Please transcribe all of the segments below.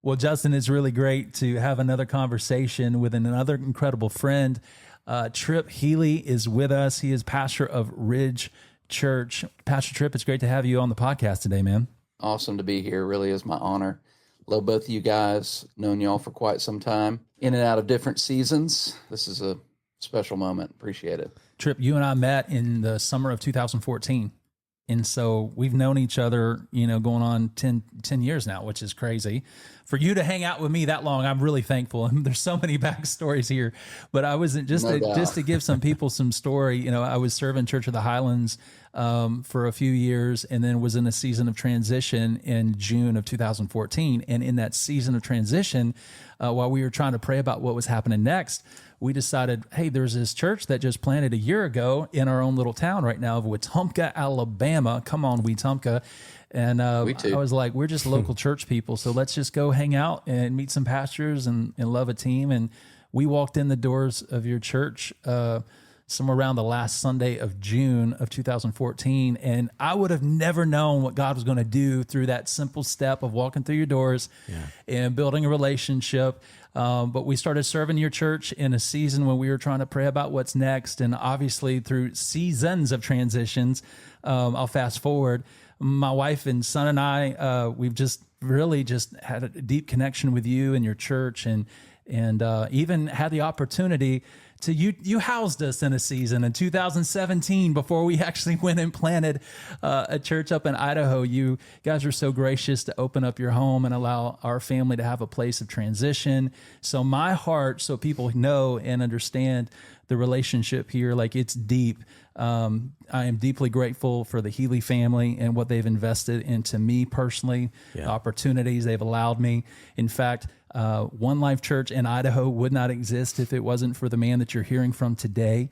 Well, Justin, it's really great to have another conversation with another incredible friend. Trip Healey is with us. He is pastor of Ridge Church. Pastor Trip, it's great to have you on the podcast today, man. Awesome to be here. Really is my honor. Love both of you guys. Known y'all for quite some time. In and out of different seasons. This is a special moment. Appreciate it. Trip, you and I met in the summer of 2014. And so we've known each other, going on 10 years now, which is crazy. For you to hang out with me that long, I'm really thankful. And there's so many backstories here. But I was just to give some people some story. I was serving Church of the Highlands for a few years, and then was in a season of transition in June of 2014. And in that season of transition, while we were trying to pray about what was happening next, we decided, hey, there's this church that just planted a year ago in our own little town right now of Wetumpka, Alabama. Come on, Wetumpka. And I was like, we're just local church people, so let's just go hang out and meet some pastors and love a team. And we walked in the doors of your church somewhere around the last Sunday of June of 2014. And I would have never known what God was going to do through that simple step of walking through your doors and building a relationship. But we started serving your church in a season when we were trying to pray about what's next. And obviously through seasons of transitions, I'll fast forward. My wife and son and I, we've just really just had a deep connection with you and your church, and even had the opportunity to, you housed us in a season in 2017 before we actually went and planted a church up in Idaho. You guys were so gracious to open up your home and allow our family to have a place of transition. So my heart, so people know and understand the relationship here, like it's deep. I am deeply grateful for the Healey family and what they've invested into me personally, the opportunities they've allowed me. In fact, One Life Church in Idaho would not exist if it wasn't for the man that you're hearing from today,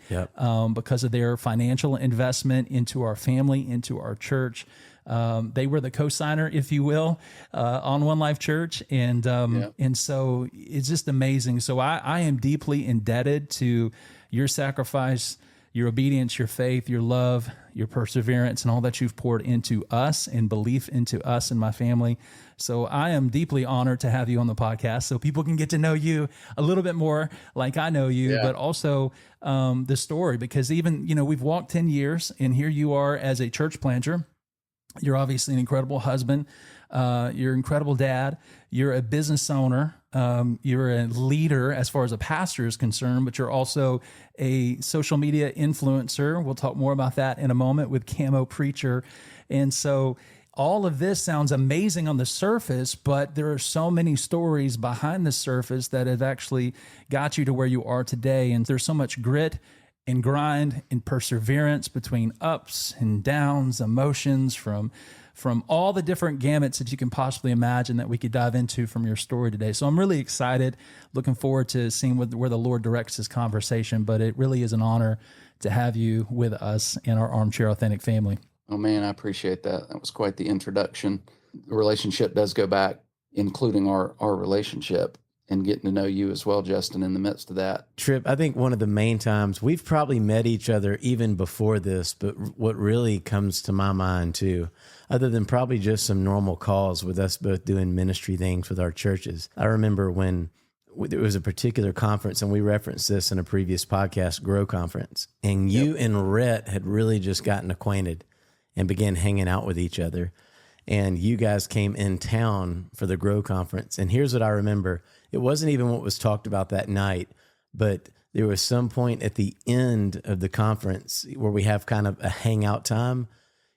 because of their financial investment into our family, into our church. They were the co-signer, if you will, on One Life Church. And so it's just amazing. So I am deeply indebted to your sacrifice, your obedience, your faith, your love, your perseverance, and all that you've poured into us and belief into us and my family. So I am deeply honored to have you on the podcast so people can get to know you a little bit more like I know you, but also the story, because even, we've walked 10 years and here you are as a church planter. You're obviously an incredible husband. You're an incredible dad. You're a business owner. You're a leader as far as a pastor is concerned, but you're also a social media influencer. We'll talk more about that in a moment with Camo Preacher. And so all of this sounds amazing on the surface, but there are so many stories behind the surface that have actually got you to where you are today. And there's so much grit and grind and perseverance between ups and downs, emotions from all the different gamuts that you can possibly imagine that we could dive into from your story today. So I'm really excited, looking forward to seeing where the Lord directs this conversation, but it really is an honor to have you with us in our Armchair Authentic family. Oh man, I appreciate that. That was quite the introduction. The relationship does go back, including our relationship, and getting to know you as well, Justin, in the midst of that. Trip, I think one of the main times we've probably met each other even before this, but what really comes to my mind too, other than probably just some normal calls with us both doing ministry things with our churches. I remember when there was a particular conference, and we referenced this in a previous podcast, Grow Conference, and you and Rhett had really just gotten acquainted and began hanging out with each other. And you guys came in town for the Grow Conference. And here's what I remember. It wasn't even what was talked about that night, but there was some point at the end of the conference where we have kind of a hangout time.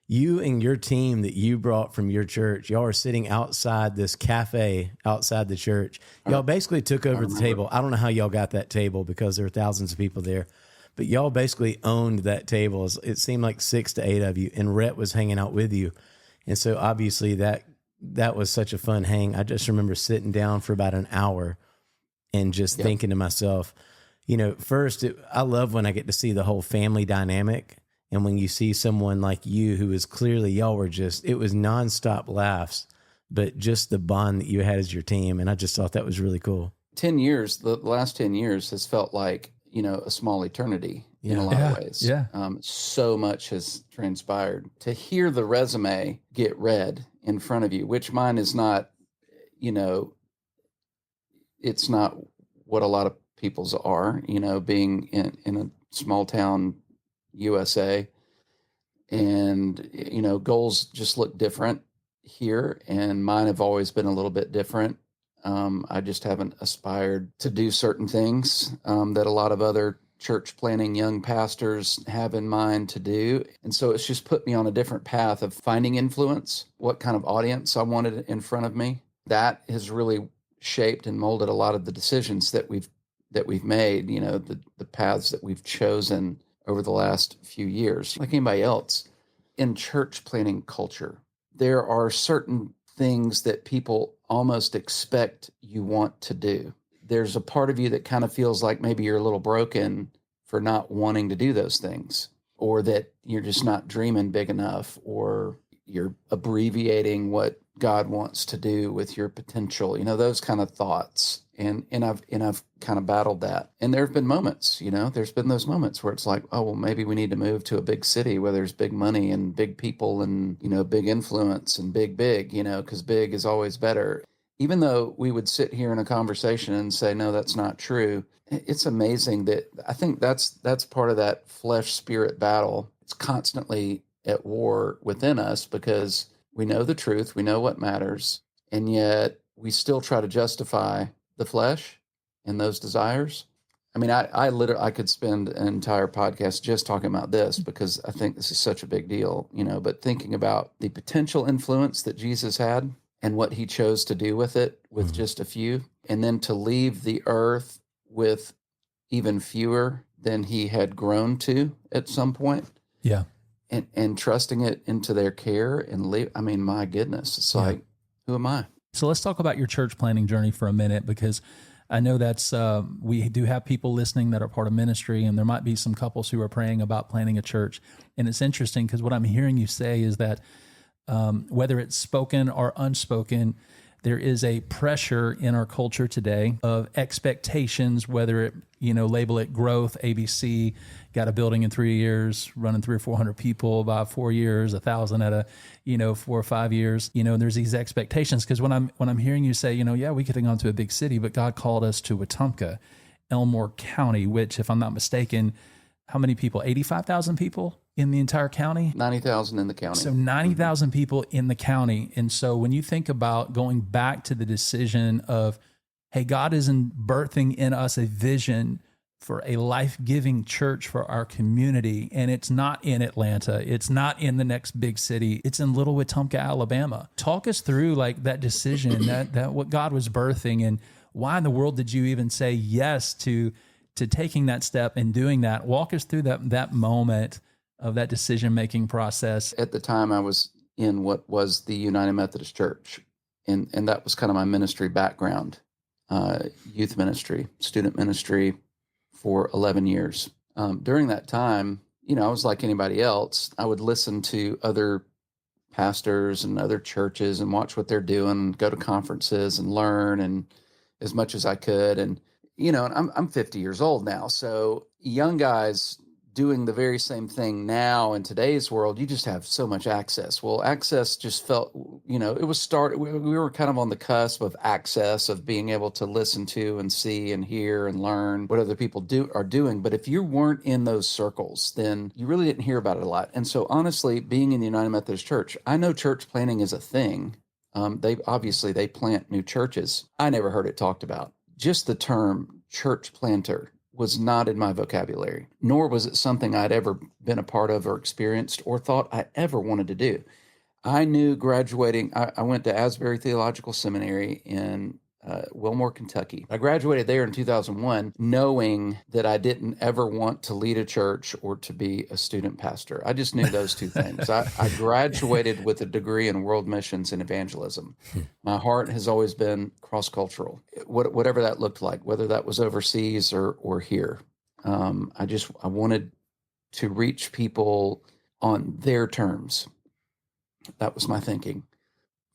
You and your team that you brought from your church, y'all are sitting outside this cafe outside the church. Y'all basically took over the table. I don't know how y'all got that table because there were thousands of people there, but y'all basically owned that table. It seemed like 6 to 8 of you, and Rhett was hanging out with you. And so obviously that was such a fun hang. I just remember sitting down for about an hour and just thinking to myself, first, I love when I get to see the whole family dynamic. And when you see someone like you who is clearly, y'all were it was nonstop laughs, but just the bond that you had as your team. And I just thought that was really cool. 10 years, the last 10 years has felt like, a small eternity in a lot of ways. So much has transpired. To hear the resume get read in front of you, which mine is not, it's not what a lot of people's are, being in a small town USA. And, goals just look different here. And mine have always been a little bit different. I just haven't aspired to do certain things that a lot of other church planting young pastors have in mind to do. And so it's just put me on a different path of finding influence, what kind of audience I wanted in front of me. That has really shaped and molded a lot of the decisions that we've made, the paths that we've chosen over the last few years. Like anybody else, in church planting culture, there are certain things that people almost expect you want to do. There's a part of you that kind of feels like maybe you're a little broken for not wanting to do those things, or that you're just not dreaming big enough, or you're abbreviating what God wants to do with your potential, those kind of thoughts. And I've kind of battled that. And there have been moments, there's been those moments where it's like, oh, well, maybe we need to move to a big city where there's big money and big people and, big influence and big, because big is always better. Even though we would sit here in a conversation and say, no, that's not true. It's amazing that I think that's part of that flesh spirit battle. It's constantly at war within us because we know the truth, we know what matters, and yet we still try to justify the flesh and those desires. I mean, I could spend an entire podcast just talking about this because I think this is such a big deal, but thinking about the potential influence that Jesus had and what he chose to do with it, with just a few, and then to leave the earth with even fewer than he had grown to at some point. Yeah. And trusting it into their care and leave. I mean, my goodness, it's like, who am I? So let's talk about your church planning journey for a minute, because I know that's, we do have people listening that are part of ministry, and there might be some couples who are praying about planning a church. And it's interesting because what I'm hearing you say is that whether it's spoken or unspoken, there is a pressure in our culture today of expectations, whether it, label it growth, ABC, got a building in 3 years, running 300 or 400 people by 4 years, 1,000 at 4 or 5 years, and there's these expectations. Because when I'm hearing you say, yeah, we could have gone to a big city, but God called us to Wetumpka, Elmore County, which, if I'm not mistaken, how many people? 85,000 people in the entire county? 90,000 in the county. So 90,000 people in the county. And so when you think about going back to the decision of, hey, God is birthing in us a vision for a life-giving church for our community, and it's not in Atlanta, it's not in the next big city, it's in Little Wetumpka, Alabama. Talk us through like that decision, that what God was birthing, and why in the world did you even say yes to taking that step and doing that? Walk us through that moment of that decision-making process. At the time, I was in what was the United Methodist Church, and that was kind of my ministry background, youth ministry, student ministry for 11 years. During that time, I was like anybody else. I would listen to other pastors and other churches and watch what they're doing, go to conferences and learn and as much as I could. And, I'm 50 years old now. So young guys doing the very same thing now in today's world, you just have so much access. Well, access just felt, it was we were kind of on the cusp of access, of being able to listen to and see and hear and learn what other people are doing. But if you weren't in those circles, then you really didn't hear about it a lot. And so honestly, being in the United Methodist Church, I know church planting is a thing. They plant new churches. I never heard it talked about. Just the term church planter was not in my vocabulary, nor was it something I'd ever been a part of or experienced or thought I ever wanted to do. I knew graduating, I went to Asbury Theological Seminary in Wilmore, Kentucky. I graduated there in 2001, knowing that I didn't ever want to lead a church or to be a student pastor. I just knew those two things. I graduated with a degree in world missions and evangelism. My heart has always been cross-cultural, whatever that looked like, whether that was overseas or here. I wanted to reach people on their terms. That was my thinking.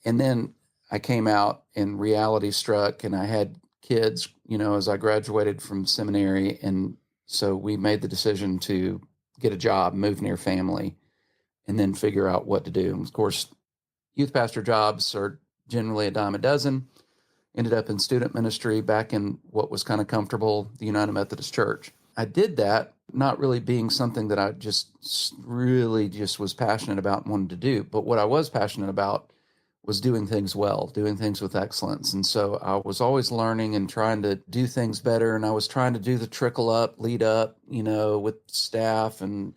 And then I came out and reality struck, and I had kids, as I graduated from seminary. And so we made the decision to get a job, move near family, and then figure out what to do. And of course, youth pastor jobs are generally a dime a dozen. ended up in student ministry back in what was kind of comfortable, the United Methodist Church. I did that, not really being something that I just really just was passionate about and wanted to do. But what I was passionate about was doing things well, doing things with excellence. And so I was always learning and trying to do things better. And I was trying to do the trickle up, lead up, with staff. And,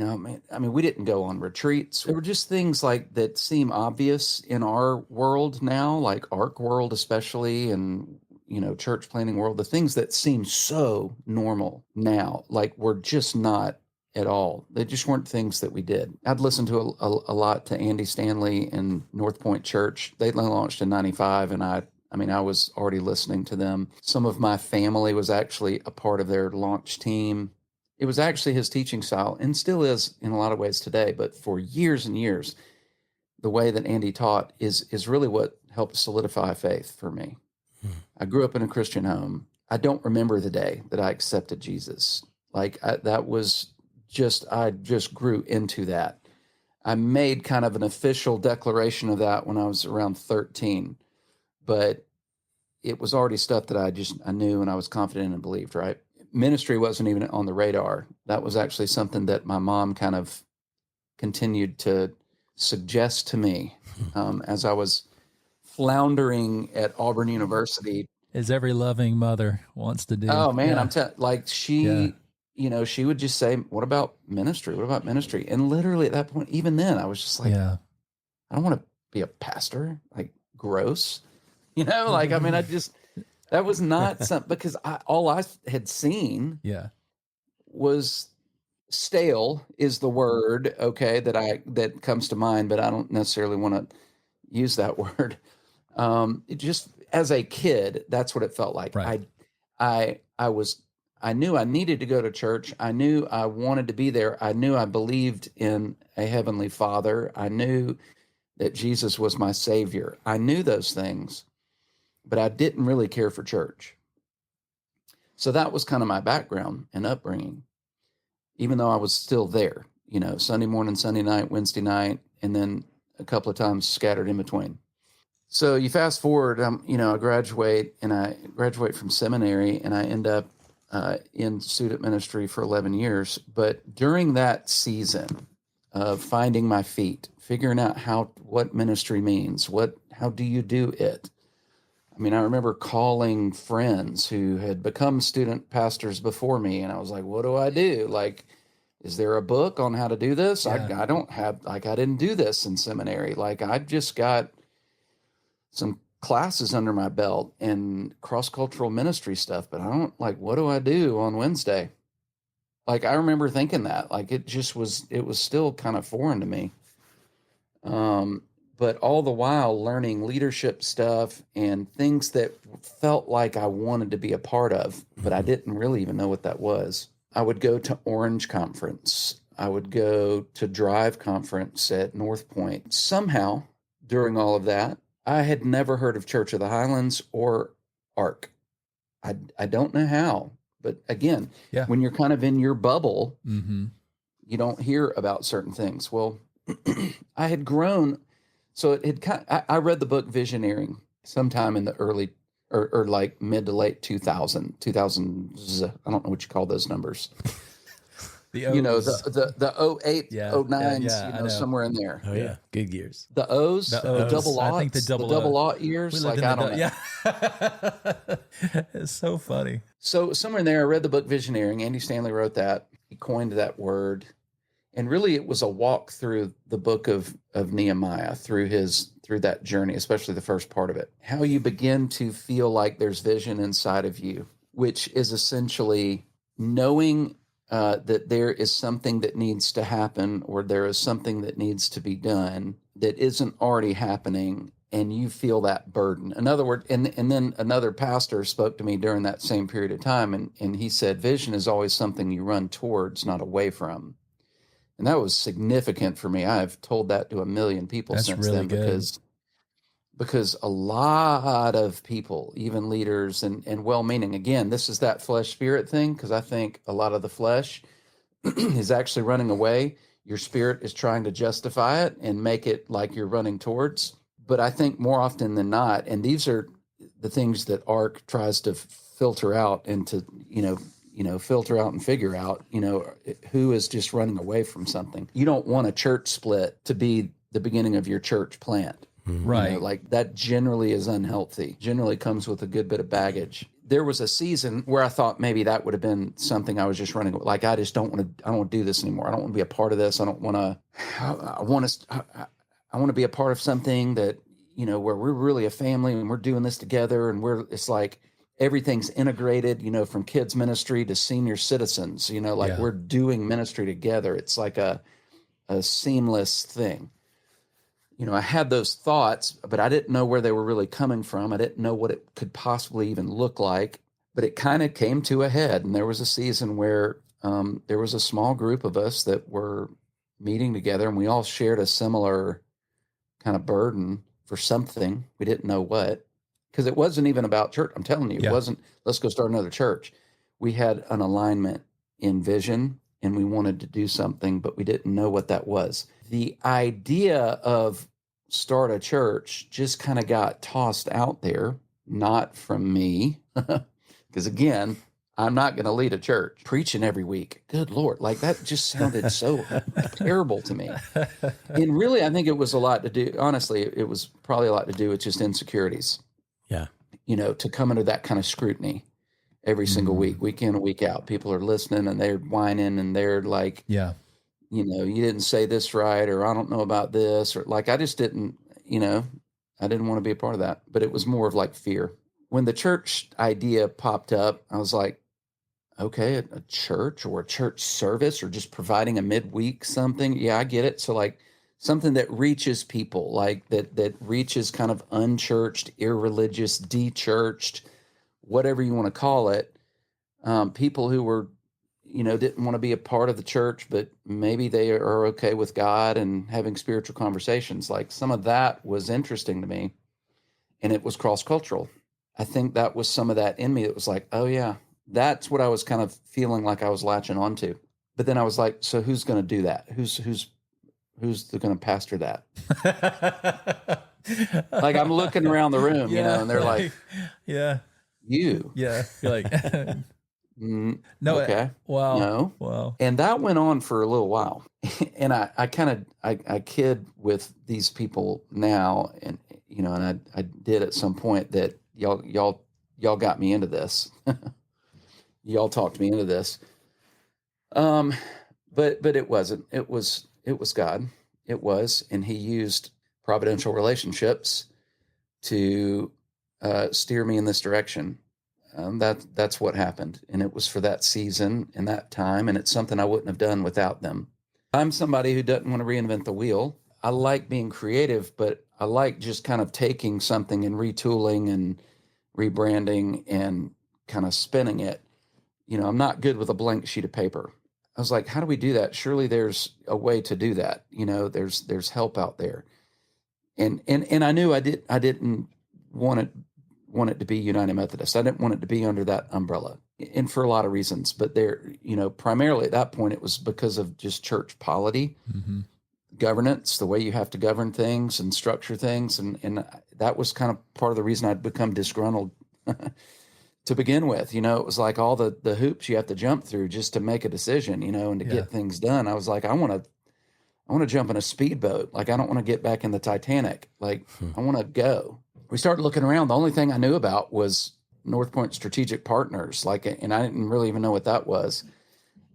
I mean, we didn't go on retreats. There were just things like that seem obvious in our world now, like ARC world, especially, and, church planning world, the things that seem so normal now, like were just not at all. They just weren't things that we did. I'd listened to a lot to Andy Stanley and North Point Church. They launched in 95, and I was already listening to them. Some of my family was actually a part of their launch team. It was actually his teaching style, and still is in a lot of ways today, but for years and years, the way that Andy taught is really what helped solidify faith for me. I grew up in a Christian home. I don't remember the day that I accepted Jesus. I just grew into that. I made kind of an official declaration of that when I was around 13, but it was already stuff that I knew and I was confident and believed, right? Ministry wasn't even on the radar. That was actually something that my mom kind of continued to suggest to me as I was floundering at Auburn University. As every loving mother wants to do. Oh man, yeah. I'm telling, she would just say, "What about ministry? What about ministry?" And literally at that point, even then, I was just like, I don't want to be a pastor. Like, gross, that was not something, because all I had seen was stale is the word, okay, that comes to mind, but I don't necessarily want to use that word. It just, as a kid, that's what it felt like. Right. I knew I needed to go to church. I knew I wanted to be there. I knew I believed in a heavenly Father. I knew that Jesus was my Savior. I knew those things, but I didn't really care for church. So that was kind of my background and upbringing, even though I was still there, Sunday morning, Sunday night, Wednesday night, and then a couple of times scattered in between. So you fast forward, I graduate from seminary, and I end up in student ministry for 11 years. But during that season of finding my feet, figuring out what ministry means, how do you do it? I mean, I remember calling friends who had become student pastors before me, and I was like, what do I do? Like, is there a book on how to do this? Yeah. I don't have, I didn't do this in seminary. I just got some classes under my belt and cross-cultural ministry stuff, but I don't, what do I do on Wednesday? I remember thinking that, it was still kind of foreign to me. But all the while learning leadership stuff and things that felt like I wanted to be a part of, but I didn't really even know what that was. I would go to Orange Conference. I would go to Drive Conference at North Point. Somehow, during all of that, I had never heard of Church of the Highlands or ARC. I don't know how, but again, when you're kind of in your bubble, you don't hear about certain things. Well, I had grown, so I read the book Visioneering sometime in the early or mid to late 2000s. I don't know what you call those numbers. The O's. The 08, 09s, somewhere in there. Oh yeah, good years. The O's, the double aughts, I think the double aught years. I don't know. Yeah, it's so funny. So somewhere in there, I read the book Visioneering. Andy Stanley wrote that. He coined that word, and really, it was a walk through the book of Nehemiah, through that journey, especially the first part of it. How you begin to feel like there's vision inside of you, which is essentially knowing that there is something that needs to happen, or there is something that needs to be done that isn't already happening, and you feel that burden. In other words, and then another pastor spoke to me during that same period of time, and he said, vision is always something you run towards, not away from. And that was significant for me. I've told that to a million people since then, because a lot of people, even leaders and well-meaning, again, this is that flesh spirit thing, because I think a lot of the flesh is actually running away. Your spirit is trying to justify it and make it like you're running towards. But I think more often than not, and these are the things that ARC tries to filter out and to, filter out and figure out, who is just running away from something. You don't want a church split to be the beginning of your church plant. Right. Like that generally is unhealthy, generally comes with a good bit of baggage. There was a season where I thought maybe that would have been something I was just running. Like, I don't want to do this anymore. I don't want to be a part of this. I want to be a part of something that, where we're really a family and we're doing this together, and it's like everything's integrated, from kids ministry to senior citizens, we're doing ministry together. It's like a seamless thing. I had those thoughts, but I didn't know where they were really coming from. I didn't know what it could possibly even look like, but it kind of came to a head. And there was a season where there was a small group of us that were meeting together, and we all shared a similar kind of burden for something. We didn't know what, because it wasn't even about church. I'm telling you, it wasn't, let's go start another church. We had an alignment in vision, and we wanted to do something, but we didn't know what that was. The idea of start a church just kind of got tossed out there, not from me, because again, I'm not going to lead a church preaching every week. Good Lord. Like, that just sounded so terrible to me. And really, I think it was a lot to do. Honestly, it was probably a lot to do with just insecurities. Yeah. To come under that kind of scrutiny every single week in and week out. People are listening and they're whining and they're like, you didn't say this right, or I don't know about this, or like, I just didn't, I didn't want to be a part of that. But it was more of like fear. When the church idea popped up, I was like, okay, a church or a church service or just providing a midweek something. Yeah, I get it. So like something that reaches people, like that reaches kind of unchurched, irreligious, de-churched, whatever you want to call it. People who were, didn't want to be a part of the church, but maybe they are okay with God and having spiritual conversations. Like, some of that was interesting to me, and it was cross-cultural. I think that was some of that in me that was like, oh yeah, that's what I was kind of feeling like I was latching onto. But then I was like, so who's going to do that? Who's going to pastor that? Like, I'm looking around the room, and they're like, you. Yeah. You're like, no, okay. Wow. No. Wow. And that went on for a little while. And I kid with these people now, and and I did at some point that y'all got me into this. Y'all talked me into this. But it wasn't. It was God. It was, and He used providential relationships to steer me in this direction. That's what happened. And it was for that season and that time. And it's something I wouldn't have done without them. I'm somebody who doesn't want to reinvent the wheel. I like being creative, but I like just kind of taking something and retooling and rebranding and kind of spinning it. I'm not good with a blank sheet of paper. I was like, how do we do that? Surely there's a way to do that. There's help out there. And I knew I didn't want it to be United Methodist. I didn't want it to be under that umbrella, and for a lot of reasons. But primarily at that point, it was because of just church polity, governance, the way you have to govern things and structure things. And that was kind of part of the reason I'd become disgruntled to begin with. It was like all the hoops you have to jump through just to make a decision, and to get things done. I was like, I want to jump in a speedboat. Like, I don't want to get back in the Titanic. Like, I want to go. We started looking around. The only thing I knew about was North Point Strategic Partners, and I didn't really even know what that was.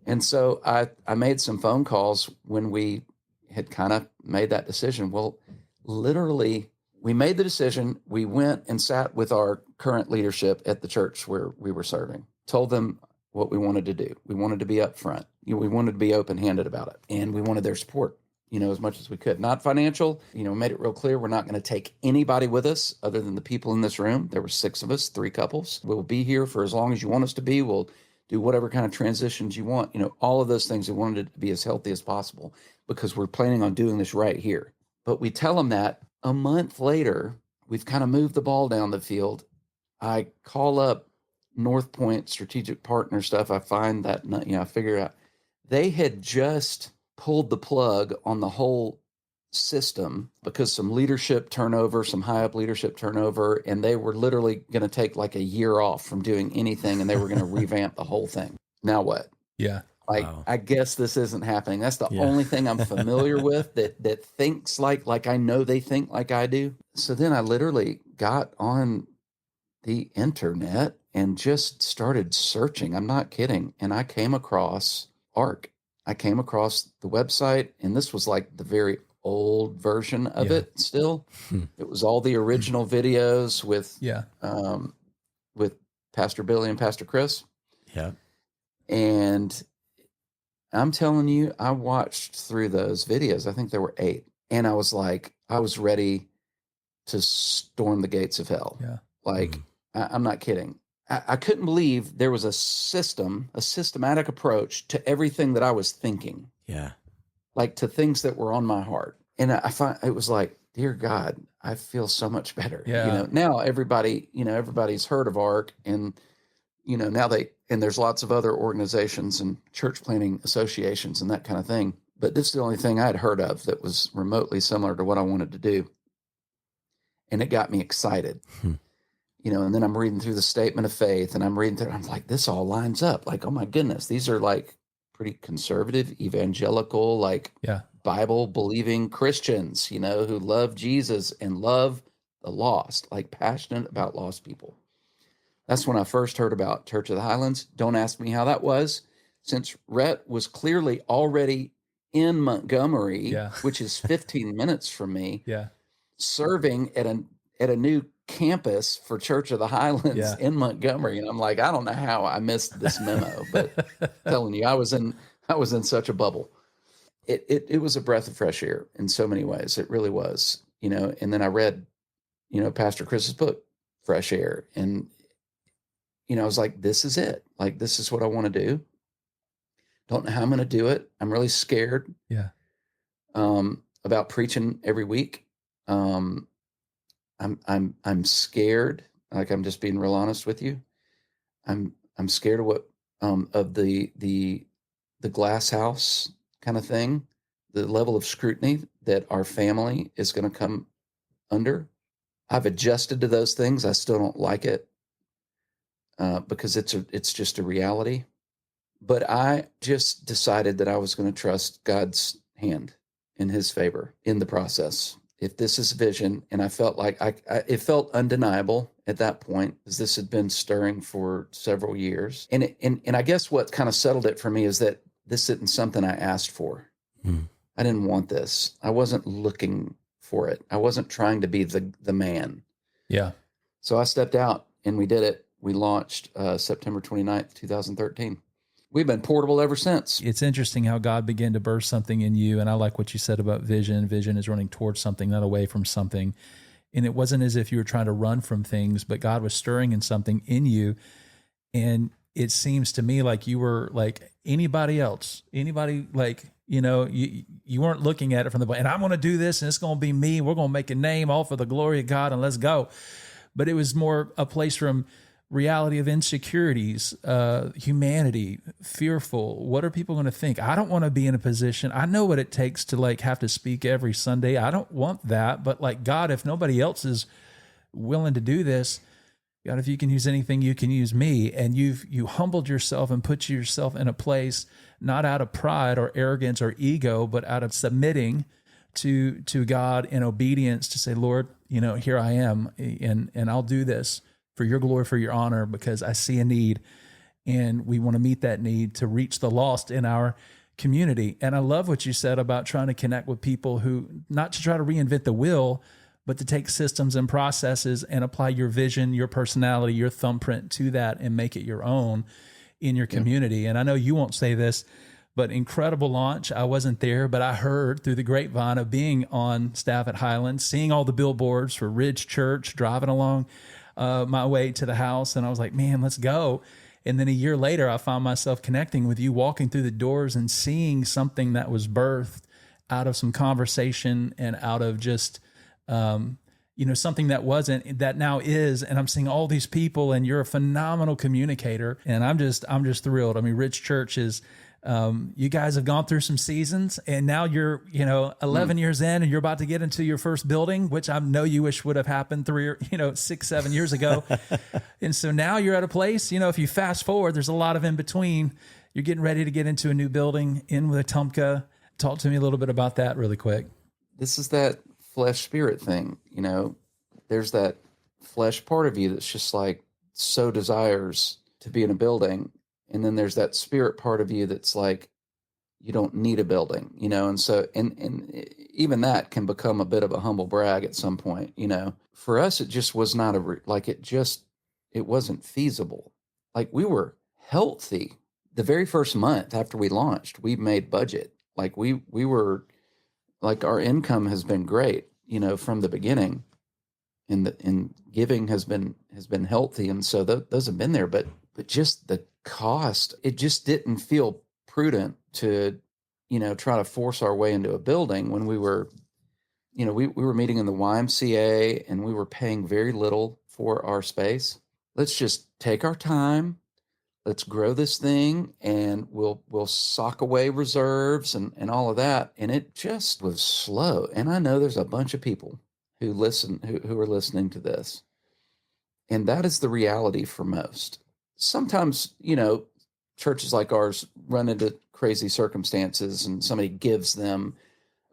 And so I made some phone calls when we had kind of made that decision. Well, literally, we made the decision. We went and sat with our current leadership at the church where we were serving, told them what we wanted to do. We wanted to be upfront. We wanted to be open-handed about it, and we wanted their support, as much as we could. Not financial, made it real clear we're not going to take anybody with us other than the people in this room. There were 6 of us, 3 couples. We'll be here for as long as you want us to be. We'll do whatever kind of transitions you want. All of those things. We wanted it to be as healthy as possible because we're planning on doing this right here. But we tell them that a month later, we've kind of moved the ball down the field. I call up North Point Strategic Partner stuff. I find that, I figure out they had just pulled the plug on the whole system because some leadership turnover, some high up leadership turnover, and they were literally going to take like a year off from doing anything, and they were going to revamp the whole thing. Now what? Yeah. Like, Wow. I guess this isn't happening. That's the Yeah. only thing I'm familiar with that thinks like I know they think like I do. So then I literally got on the internet and just started searching. I'm not kidding. And I came across ARC. I came across the website, and this was like the very old version of Yeah. it still. It was all the original videos with Pastor Billy and Pastor Chris. Yeah. And I'm telling you, I watched through those videos. I think there were 8. And I was like, I was ready to storm the gates of hell. Yeah. Like, I'm not kidding. I couldn't believe there was a systematic approach to everything that I was thinking, Yeah. like to things that were on my heart. And I find it was like, dear God, I feel so much better. Yeah. Now everybody's heard of ARC, and, now and there's lots of other organizations and church planting associations and that kind of thing. But this is the only thing I'd heard of that was remotely similar to what I wanted to do. And it got me excited. And then I'm reading through the statement of faith, and I'm like, this all lines up. Like, oh my goodness, these are like pretty conservative, evangelical, like Bible believing Christians, who love Jesus and love the lost, like passionate about lost people. That's when I first heard about Church of the Highlands. Don't ask me how that was, since Rhett was clearly already in Montgomery, which is 15 minutes from me, serving at a new campus for Church of the Highlands in Montgomery. And I'm like, I don't know how I missed this memo, but telling you, I was in such a bubble. It was a breath of fresh air in so many ways. It really was, and then I read, Pastor Chris's book, Fresh Air. And, I was like, this is it. Like, this is what I want to do. Don't know how I'm going to do it. I'm really scared. About preaching every week. I'm scared. Like, I'm just being real honest with you. I'm scared of what, of the glass house kind of thing, the level of scrutiny that our family is going to come under. I've adjusted to those things. I still don't like it, because it's just a reality. But I just decided that I was going to trust God's hand in His favor in the process. If this is vision, and I felt like it felt undeniable at that point, because this had been stirring for several years. And I guess what kind of settled it for me is that this isn't something I asked for. I didn't want this. I wasn't looking for it. I wasn't trying to be the man. Yeah. So I stepped out, and we did it. We launched September 29th, 2013. We've been portable ever since. It's interesting how God began to burst something in you. And I like what you said about vision. Vision is running towards something, not away from something. And it wasn't as if you were trying to run from things, but God was stirring in something in you. And it seems to me like you were like anybody else, like, you weren't looking at it from and I'm going to do this, and it's going to be me. We're going to make a name all for the glory of God, and let's go. But it was more a place from reality of insecurities, humanity, fearful. What are people going to think? I don't want to be in a position. I know what it takes to like have to speak every Sunday. I don't want that. But like, God, if nobody else is willing to do this, God, if you can use anything, you can use me. And you humbled yourself and put yourself in a place, not out of pride or arrogance or ego, but out of submitting to God in obedience to say, Lord, here I am, and I'll do this for your glory, for your honor, because I see a need, and we want to meet that need to reach the lost in our community. And I love what you said about trying to connect with people who, not to try to reinvent the wheel, but to take systems and processes and apply your vision, your personality, your thumbprint to that and make it your own in your community. And I know you won't say this, but incredible launch. I wasn't there, but I heard through the grapevine of being on staff at Highlands, seeing all the billboards for Ridge Church, driving along my way to the house. And I was like, man, let's go. And then a year later, I found myself connecting with you, walking through the doors and seeing something that was birthed out of some conversation and out of just, something that wasn't, that now is. And I'm seeing all these people, and you're a phenomenal communicator. And I'm just thrilled. I mean, Ridge Church is You guys have gone through some seasons, and now you're, 11 years in, and you're about to get into your first building, which I know you wish would have happened 6, 7 years ago. And so now you're at a place, if you fast forward, there's a lot of in between. You're getting ready to get into a new building in with Wetumpka. Talk to me a little bit about that really quick. This is that flesh spirit thing. There's that flesh part of you that's just like so desires to be in a building. And then there's that spirit part of you that's like, you don't need a building, and so, and even that can become a bit of a humble brag at some point, for us, it just was not it wasn't feasible. Like, we were healthy. The very first month after we launched, we made budget. Like we were like, our income has been great, from the beginning, and giving has been healthy. And so those have been there, but just the cost, it just didn't feel prudent to, try to force our way into a building when we were, we were meeting in the YMCA and we were paying very little for our space. Let's just take our time. Let's grow this thing, and we'll sock away reserves and all of that. And it just was slow. And I know there's a bunch of people who are listening to this, and that is the reality for most. Sometimes, churches like ours run into crazy circumstances, and somebody gives them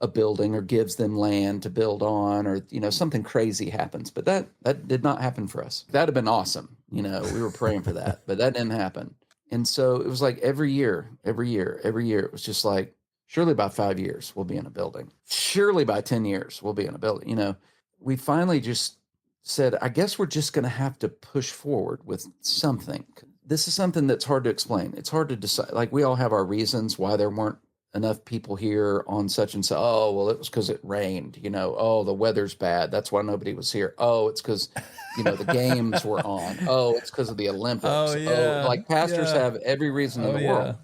a building or gives them land to build on, or, something crazy happens. But that did not happen for us. That'd have been awesome. We were praying for that, but that didn't happen. And so it was like every year, it was just like, surely by 5 years we'll be in a building. Surely by 10 years we'll be in a building. We finally just said, I guess we're just going to have to push forward with something. This is something that's hard to explain. It's hard to decide. Like, we all have our reasons why there weren't enough people here on such and so. Oh, well, it was because it rained, oh, the weather's bad. That's why nobody was here. Oh, it's because, the games were on. Oh, it's because of the Olympics. Oh, yeah. Like, pastors have every reason in the world.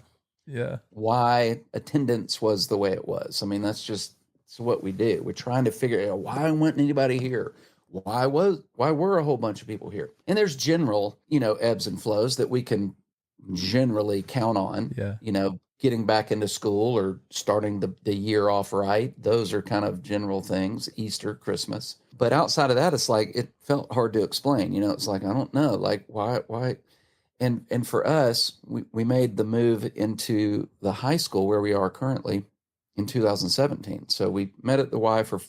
Yeah. Why attendance was the way it was. I mean, it's what we do. We're trying to figure out, why wasn't anybody here? Why were a whole bunch of people here? And there's general, ebbs and flows that we can generally count on. Yeah. Getting back into school or starting the year off right. Those are kind of general things, Easter, Christmas. But outside of that, it's like, it felt hard to explain. It's like, I don't know, like, why? And for us, we made the move into the high school where we are currently in 2017. So we met at the Y for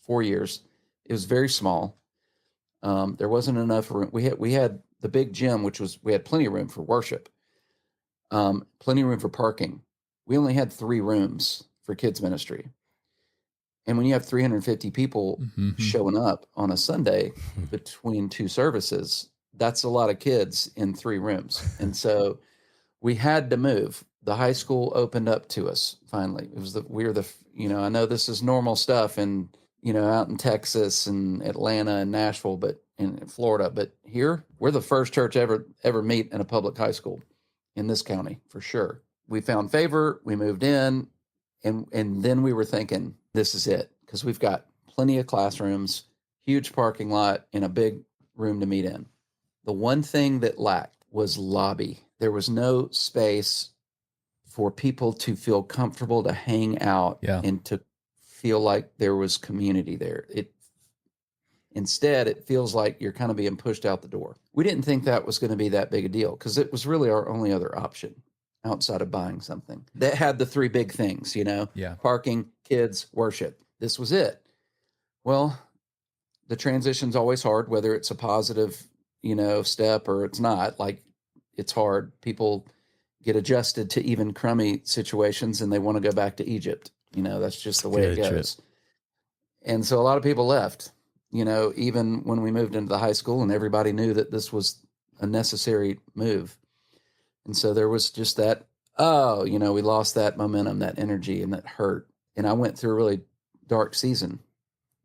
4 years. It was very small. There wasn't enough room. We had the big gym, we had plenty of room for worship. Plenty of room for parking. We only had 3 rooms for kids ministry. And when you have 350 people showing up on a Sunday between 2 services, that's a lot of kids in 3 rooms. And so we had to move. The high school opened up to us finally. I know this is normal stuff and, out in Texas and Atlanta and Nashville, but in Florida, but here we're the first church ever meet in a public high school in this county, for sure. We found favor, we moved in, and then we were thinking, this is it, because we've got plenty of classrooms, huge parking lot, and a big room to meet in. The one thing that lacked was lobby. There was no space for people to feel comfortable to hang out and to feel like there was community there. Instead, it feels like you're kind of being pushed out the door. We didn't think that was going to be that big a deal, because it was really our only other option outside of buying something that had the 3 big things, parking, kids, worship. This was it. Well, the transition's always hard, whether it's a positive, step or it's not. Like, it's hard. People get adjusted to even crummy situations and they want to go back to Egypt. That's just the way it goes. And so a lot of people left. Even when we moved into the high school, and everybody knew that this was a necessary move. And so there was just that, we lost that momentum, that energy, and that hurt. And I went through a really dark season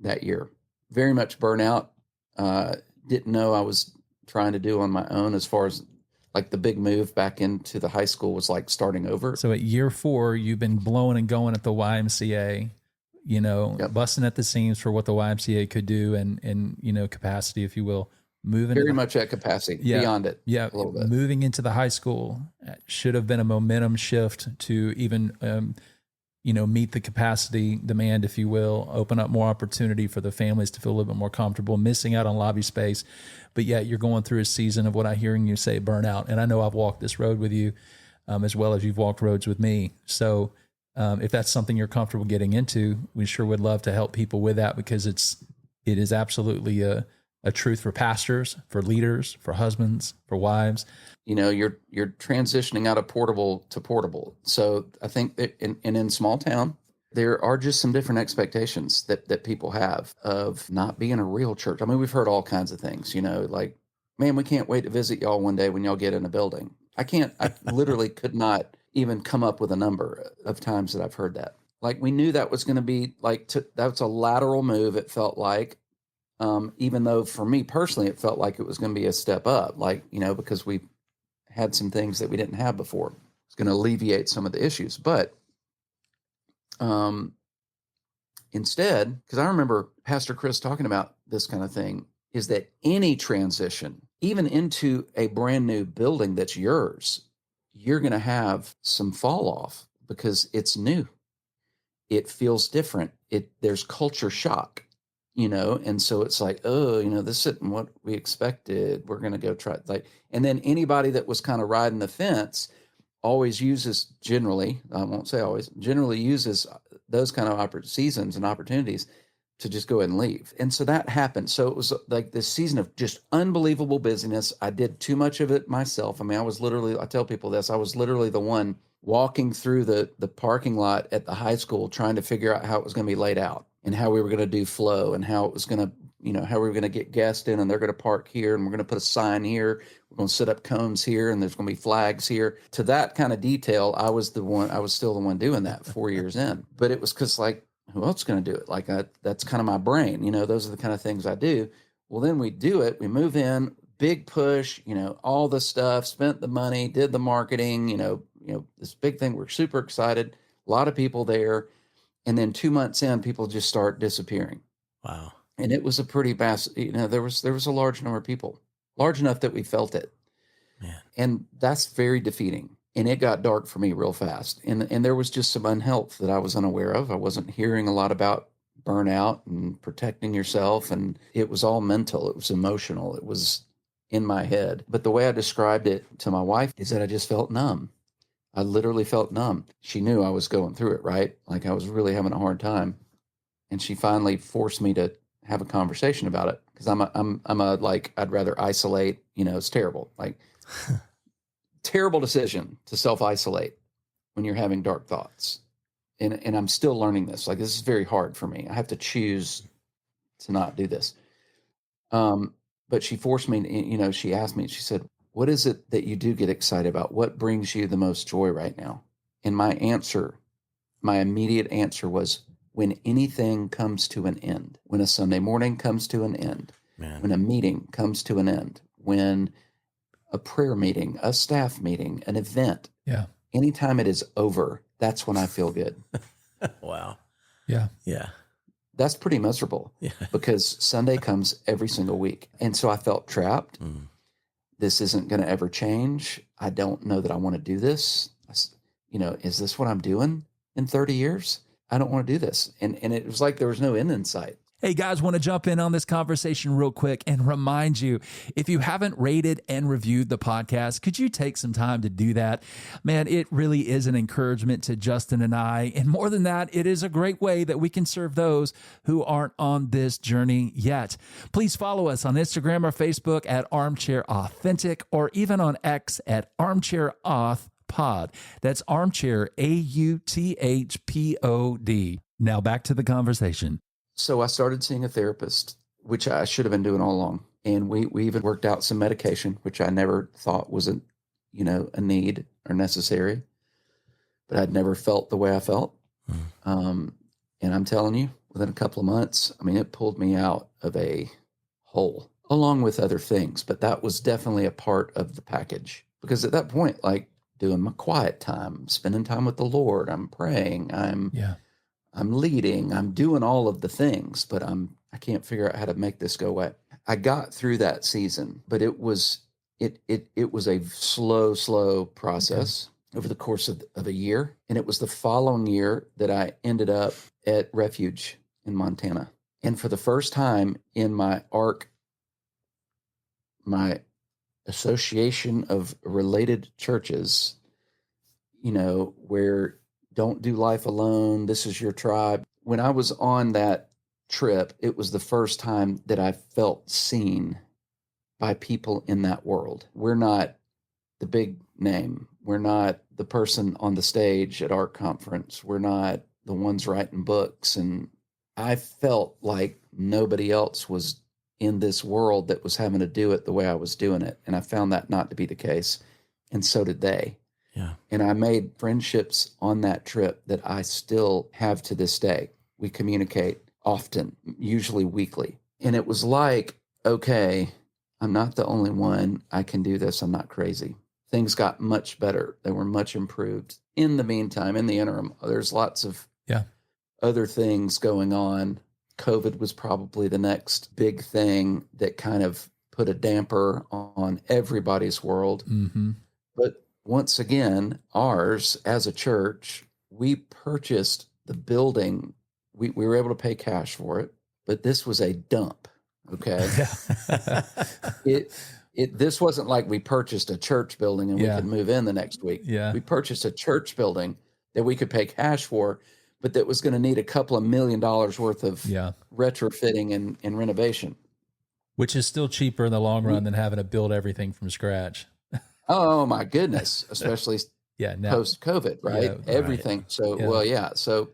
that year. Very much burnout. Didn't know I was trying to do on my own, as far as like the big move back into the high school was like starting over. So at year 4, you've been blowing and going at the YMCA. Busting at the seams for what the YMCA could do and capacity, if you will. moving Very much at capacity, beyond it a little bit. Moving into the high school should have been a momentum shift to even, meet the capacity demand, if you will, open up more opportunity for the families to feel a little bit more comfortable, missing out on lobby space. But yet you're going through a season of what I'm hearing you say, burnout. And I know I've walked this road with you as well as you've walked roads with me. So if that's something you're comfortable getting into, we sure would love to help people with that, because it is absolutely a truth for pastors, for leaders, for husbands, for wives. You're transitioning out of portable to portable. So I think that in small town, there are just some different expectations that people have of not being a real church. I mean, we've heard all kinds of things, like, man, we can't wait to visit y'all one day when y'all get in a building. I literally could not even come up with a number of times that I've heard that. Like, we knew that was going to be that's a lateral move. It felt like, even though for me personally, it felt like it was going to be a step up, because we had some things that we didn't have before. It's going to alleviate some of the issues. But instead, because I remember Pastor Chris talking about this kind of thing, is that any transition, even into a brand new building that's yours, you're going to have some fall off because it's new. It feels different. There's culture shock. And so it's like, this isn't what we expected. We're going to go try and then anybody that was kind of riding the fence generally uses those kind of seasons and opportunities to just go ahead and leave. And so that happened. So it was like this season of just unbelievable busyness. I did too much of it myself. I mean, I tell people this, I was literally the one walking through the parking lot at the high school trying to figure out how it was going to be laid out, and how we were going to do flow, and how it was going to, how we were going to get guests in, and they're going to park here, and we're going to put a sign here. We're going to set up cones here, and there's going to be flags here. To that kind of detail, I was still the one doing that 4 years in. But it was because, who else is going to do it? That's kind of my brain. Those are the kind of things I do. Well, then we do it. We move in, big push, all the stuff, spent the money, did the marketing, this big thing. We're super excited. A lot of people there. And then 2 months in, people just start disappearing. Wow. And it was a pretty vast, there was a large number of people, large enough that we felt it. Man. And that's very defeating. And it got dark for me real fast. And there was just some unhealth that I was unaware of. I wasn't hearing a lot about burnout and protecting yourself. And it was all mental. It was emotional. It was in my head. But the way I described it to my wife is that I just felt numb. I literally felt numb. She knew I was going through it, right? Like, I was really having a hard time. And she finally forced me to have a conversation about it, because I'd rather isolate, it's terrible. Like, terrible decision to self-isolate when you're having dark thoughts. And I'm still learning this. Like, this is very hard for me. I have to choose to not do this. But she forced me, she asked me, she said, what is it that you do get excited about? What brings you the most joy right now? And my immediate answer was, when anything comes to an end, when a Sunday morning comes to an end, Man. When a meeting comes to an end, when a prayer meeting, a staff meeting, an event, anytime it is over, that's when I feel good. Wow. Yeah. Yeah. That's pretty miserable, because Sunday comes every single week. And so I felt trapped. Mm. This isn't going to ever change. I don't know that I want to do this. Is this what I'm doing in 30 years? I don't want to do this. And it was like there was no end in sight. Hey guys, want to jump in on this conversation real quick and remind you, if you haven't rated and reviewed the podcast, could you take some time to do that? Man, it really is an encouragement to Justin and I. And more than that, it is a great way that we can serve those who aren't on this journey yet. Please follow us on Instagram or Facebook at Armchair Authentic, or even on X at Armchair Auth Pod. That's Armchair AUTHPOD. Now back to the conversation. So I started seeing a therapist, which I should have been doing all along. And we even worked out some medication, which I never thought was a need or necessary, but I'd never felt the way I felt. And I'm telling you, within a couple of months, it pulled me out of a hole, along with other things. But that was definitely a part of the package, because at that point, like, doing my quiet time, spending time with the Lord, I'm praying, I'm leading, I'm doing all of the things, but I can't figure out how to make this go away. I got through that season, but it was a slow process over the course of a year. And it was the following year that I ended up at Refuge in Montana. And for the first time in my ARC, my association of related churches, where don't do life alone, this is your tribe. When I was on that trip, it was the first time that I felt seen by people in that world. We're not the big name. We're not the person on the stage at our conference. We're not the ones writing books. And I felt like nobody else was in this world that was having to do it the way I was doing it. And I found that not to be the case. And so did they. Yeah. And I made friendships on that trip that I still have to this day. We communicate often, usually weekly. And it was like, okay, I'm not the only one. I can do this. I'm not crazy. Things got much better. They were much improved. In the meantime, in the interim, there's lots of other things going on. COVID was probably the next big thing that kind of put a damper on everybody's world. Mm-hmm. But once again, ours as a church, we purchased the building. We were able to pay cash for it, but this was a dump. Okay. This wasn't like we purchased a church building and we could move in the next week. Yeah. We purchased a church building that we could pay cash for, but that was going to need a couple of $1 million worth of retrofitting and renovation. Which is still cheaper in the long run than having to build everything from scratch. Oh my goodness. Especially post-COVID, right? Yeah, Everything. right. So, So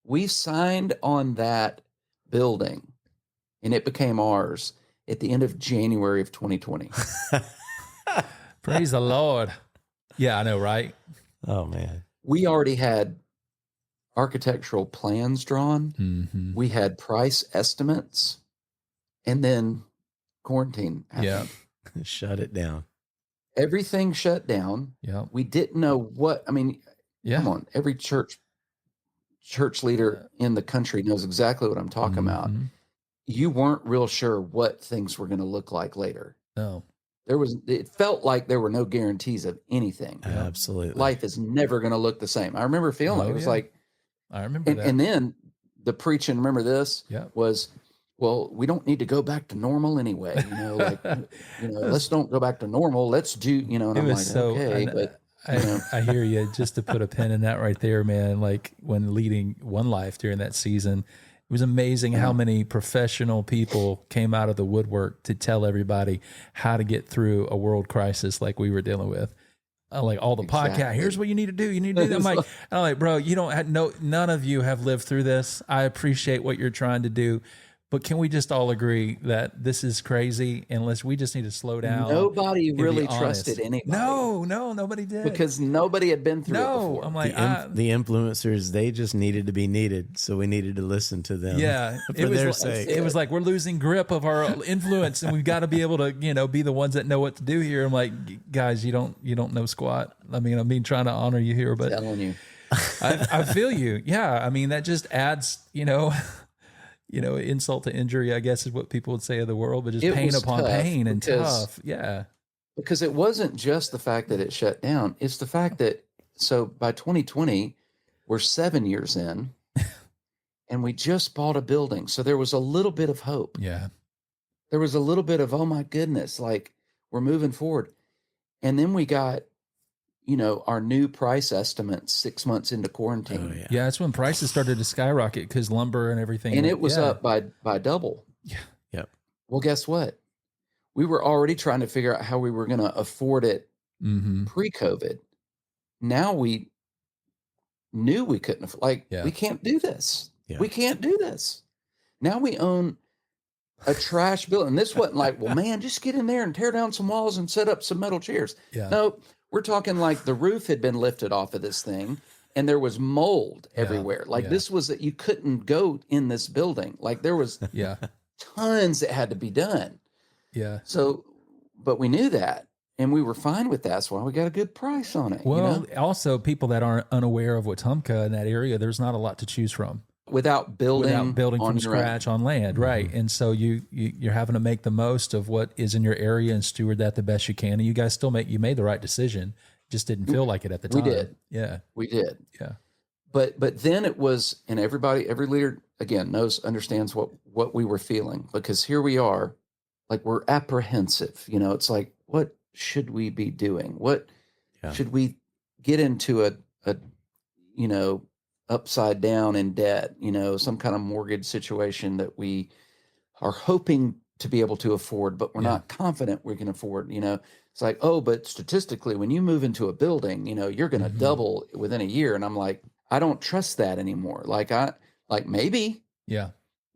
we signed on that building and it became ours at the end of January of 2020. Praise the Lord. Yeah, I know, right? Oh, man. We already had architectural plans drawn. Mm-hmm. We had price estimates. And then quarantine happened. Yeah. Shut it down. Everything shut down. Yeah. We didn't know what, come on. Every church leader in the country knows exactly what I'm talking about. You weren't real sure what things were going to look like later. No. It felt like there were no guarantees of anything. Absolutely. Life is never going to look the same. I remember feeling it was like, I remember that. And then the preaching, remember this? Yeah. Was, well, we don't need to go back to normal anyway. Let's don't go back to normal. Let's do, and I'm like, okay, but. I hear you. Just to put a pin in that right there, man, like when leading One Life during that season, it was amazing how many professional people came out of the woodwork to tell everybody how to get through a world crisis like we were dealing with. Like all the podcast, here's what you need to do. You need to do that. I'm like, bro, you don't have none of you have lived through this. I appreciate what you're trying to do. But can we just all agree that this is crazy? Unless we just need to slow down. Nobody really trusted anybody. No, nobody did. Because nobody had been through it before. I'm like, the influencers, they just needed to be needed. So we needed to listen to them. Yeah. For their sake. It was like, we're losing grip of our influence and we've got to be able to, be the ones that know what to do here. I'm like, guys, you don't know squat. I'm trying to honor you here, but I'm telling you. I feel you. Yeah. That just adds, insult to injury, I guess is what people would say of the world, but just pain upon pain and tough. Yeah. Because it wasn't just the fact that it shut down. It's the fact that, so by 2020, we're 7 years in and we just bought a building. So there was a little bit of hope. Yeah. There was a little bit of, oh my goodness, like we're moving forward. And then we got, our new price estimates 6 months into quarantine. Oh, yeah, that's when prices started to skyrocket because lumber and everything. And it was up by double. Yeah. Yep. Well, guess what? We were already trying to figure out how we were going to afford it pre-COVID. Now we knew we couldn't, we can't do this. Yeah. We can't do this. Now we own a trash building. This wasn't like, well, man, just get in there and tear down some walls and set up some metal chairs. Yeah. No, we're talking like the roof had been lifted off of this thing and there was mold everywhere. This was that you couldn't go in this building. Like there was tons that had to be done. Yeah. So, but we knew that and we were fine with that. That's why we got a good price on it. Well, also people that aren't unaware of Wetumpka in that area, there's not a lot to choose from. without building from on your own. scratch on land, right? And so you're having to make the most of what is in your area and steward that the best you can. And you guys still made the right decision. Just didn't feel like it at the time. We did. Yeah. We did. Yeah. But then it was, and every leader again understands what we were feeling, because here we are, like, we're apprehensive. It's like, what should we be doing? What should we get into a upside down in debt, some kind of mortgage situation that we are hoping to be able to afford, but we're not confident we can afford. It's like, oh, but statistically, when you move into a building, you're going to double within a year. And I'm like, I don't trust that anymore. Maybe,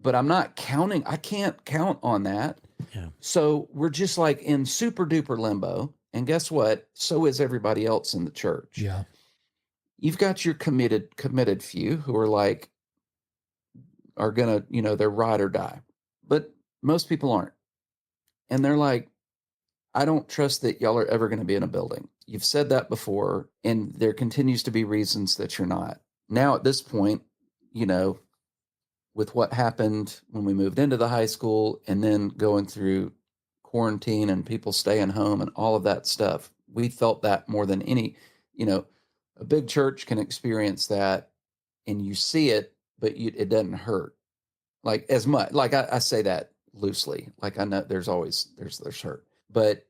but I'm not counting. I can't count on that. Yeah. So we're just like in super duper limbo. And guess what? So is everybody else in the church. Yeah. You've got your committed few who are gonna, they're ride or die, but most people aren't. And they're like, I don't trust that y'all are ever going to be in a building. You've said that before, and there continues to be reasons that you're not. Now at this point, with what happened when we moved into the high school and then going through quarantine and people staying home and all of that stuff, we felt that more than any, a big church can experience that, and you see it, but it doesn't hurt like as much. Like I say that loosely, like I know there's hurt, but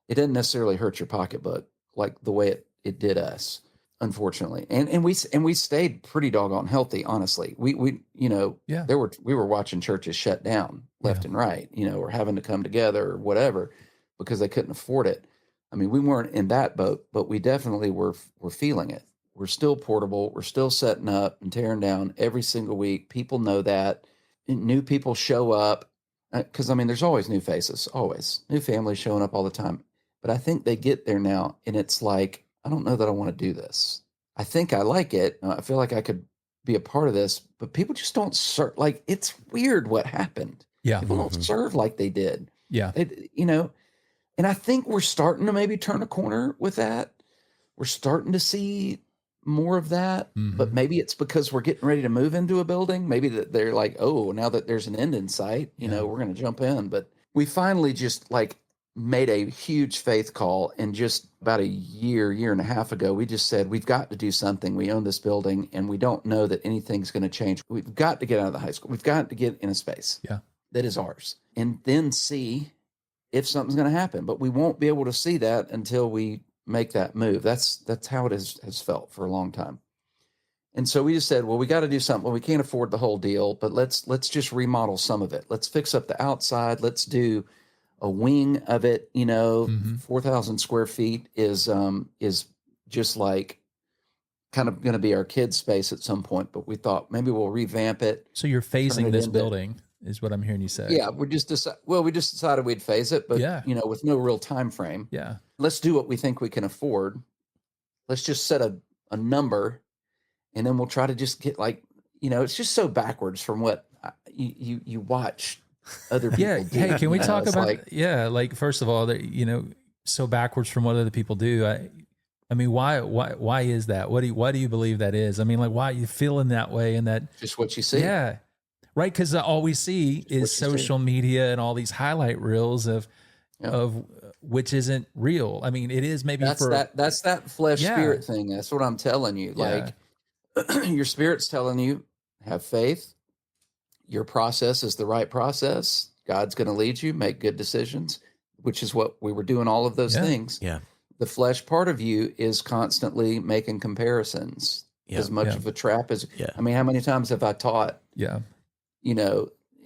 it doesn't necessarily hurt your pocketbook like the way it did us, unfortunately. And we stayed pretty doggone healthy, honestly. We we were watching churches shut down left and right, or having to come together or whatever because they couldn't afford it. I mean, we weren't in that boat, but we definitely were feeling it. We're still portable. We're still setting up and tearing down every single week. People know that. New people show up because, there's always new faces, always. New families showing up all the time. But I think they get there now, and it's like, I don't know that I want to do this. I think I like it. I feel like I could be a part of this, but people just don't serve. Like, it's weird what happened. Yeah. People don't serve like they did. Yeah. And I think we're starting to maybe turn a corner with that. We're starting to see more of that, but maybe it's because we're getting ready to move into a building. Maybe that they're like, oh, now that there's an end in sight, we're going to jump in. But we finally just made a huge faith call. And just about a year and a half ago, we just said, we've got to do something. We own this building and we don't know that anything's going to change. We've got to get out of the high school. We've got to get in a space that is ours, and then see if something's going to happen. But we won't be able to see that until we make that move. That's how it has felt for a long time. And so we just said, well, we got to do something. Well, we can't afford the whole deal, but let's just remodel some of it. Let's fix up the outside. Let's do a wing of it. 4,000 square feet is just like kind of going to be our kids' space at some point. But we thought maybe we'll revamp it. So you're phasing this building, is what I'm hearing you say. Yeah, we just decided we'd phase it, but with no real time frame. Yeah. Let's do what we think we can afford. Let's just set a number, and then we'll try to just get it's just so backwards from what you watch other people do. Hey, can we talk about first of all, so backwards from what other people do. I mean, why is that? Why do you believe that is? I mean, why are you feeling that way? And that just what you see. Yeah. Right. Because all we see is social media and all these highlight reels of which isn't real. I mean, it is maybe that's that flesh spirit thing. That's what I'm telling you. Yeah. Your spirit's telling you, have faith. Your process is the right process. God's going to lead you, make good decisions, which is what we were doing, all of those things. Yeah. The flesh part of you is constantly making comparisons as much of a trap as, I mean, how many times have I taught,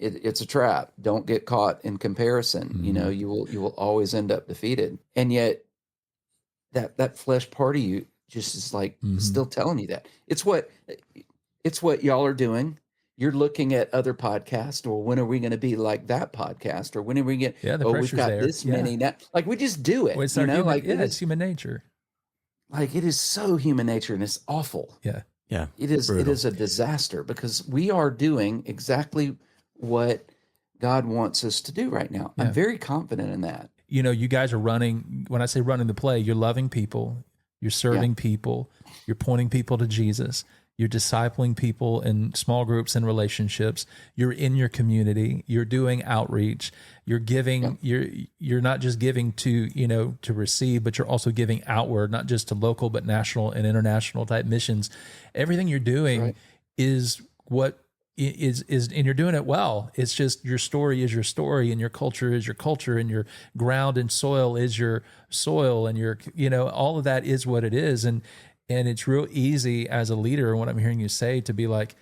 it's a trap. Don't get caught in comparison. You will always end up defeated. And yet that flesh part of you just is still telling you that. It's what y'all are doing. You're looking at other podcasts, or when are we going to be like that podcast, or when are we going to, we've got this many now. We just do it. Well, it's it's human nature. It is so human nature, and it's awful. Yeah. Yeah. It is a disaster, because we are doing exactly what God wants us to do right now. Yeah. I'm very confident in that. You guys are running, when I say running the play, you're loving people, you're serving people, you're pointing people to Jesus. You're discipling people in small groups and relationships. You're in your community. You're doing outreach. You're giving. You're not just giving to to receive, but you're also giving outward, not just to local but national and international type missions. Everything you're doing is what is, and you're doing it well. It's just your story is your story, and your culture is your culture, and your ground and soil is your soil, and your all of that is what it is, and it's real easy as a leader, what I'm hearing you say, to be like,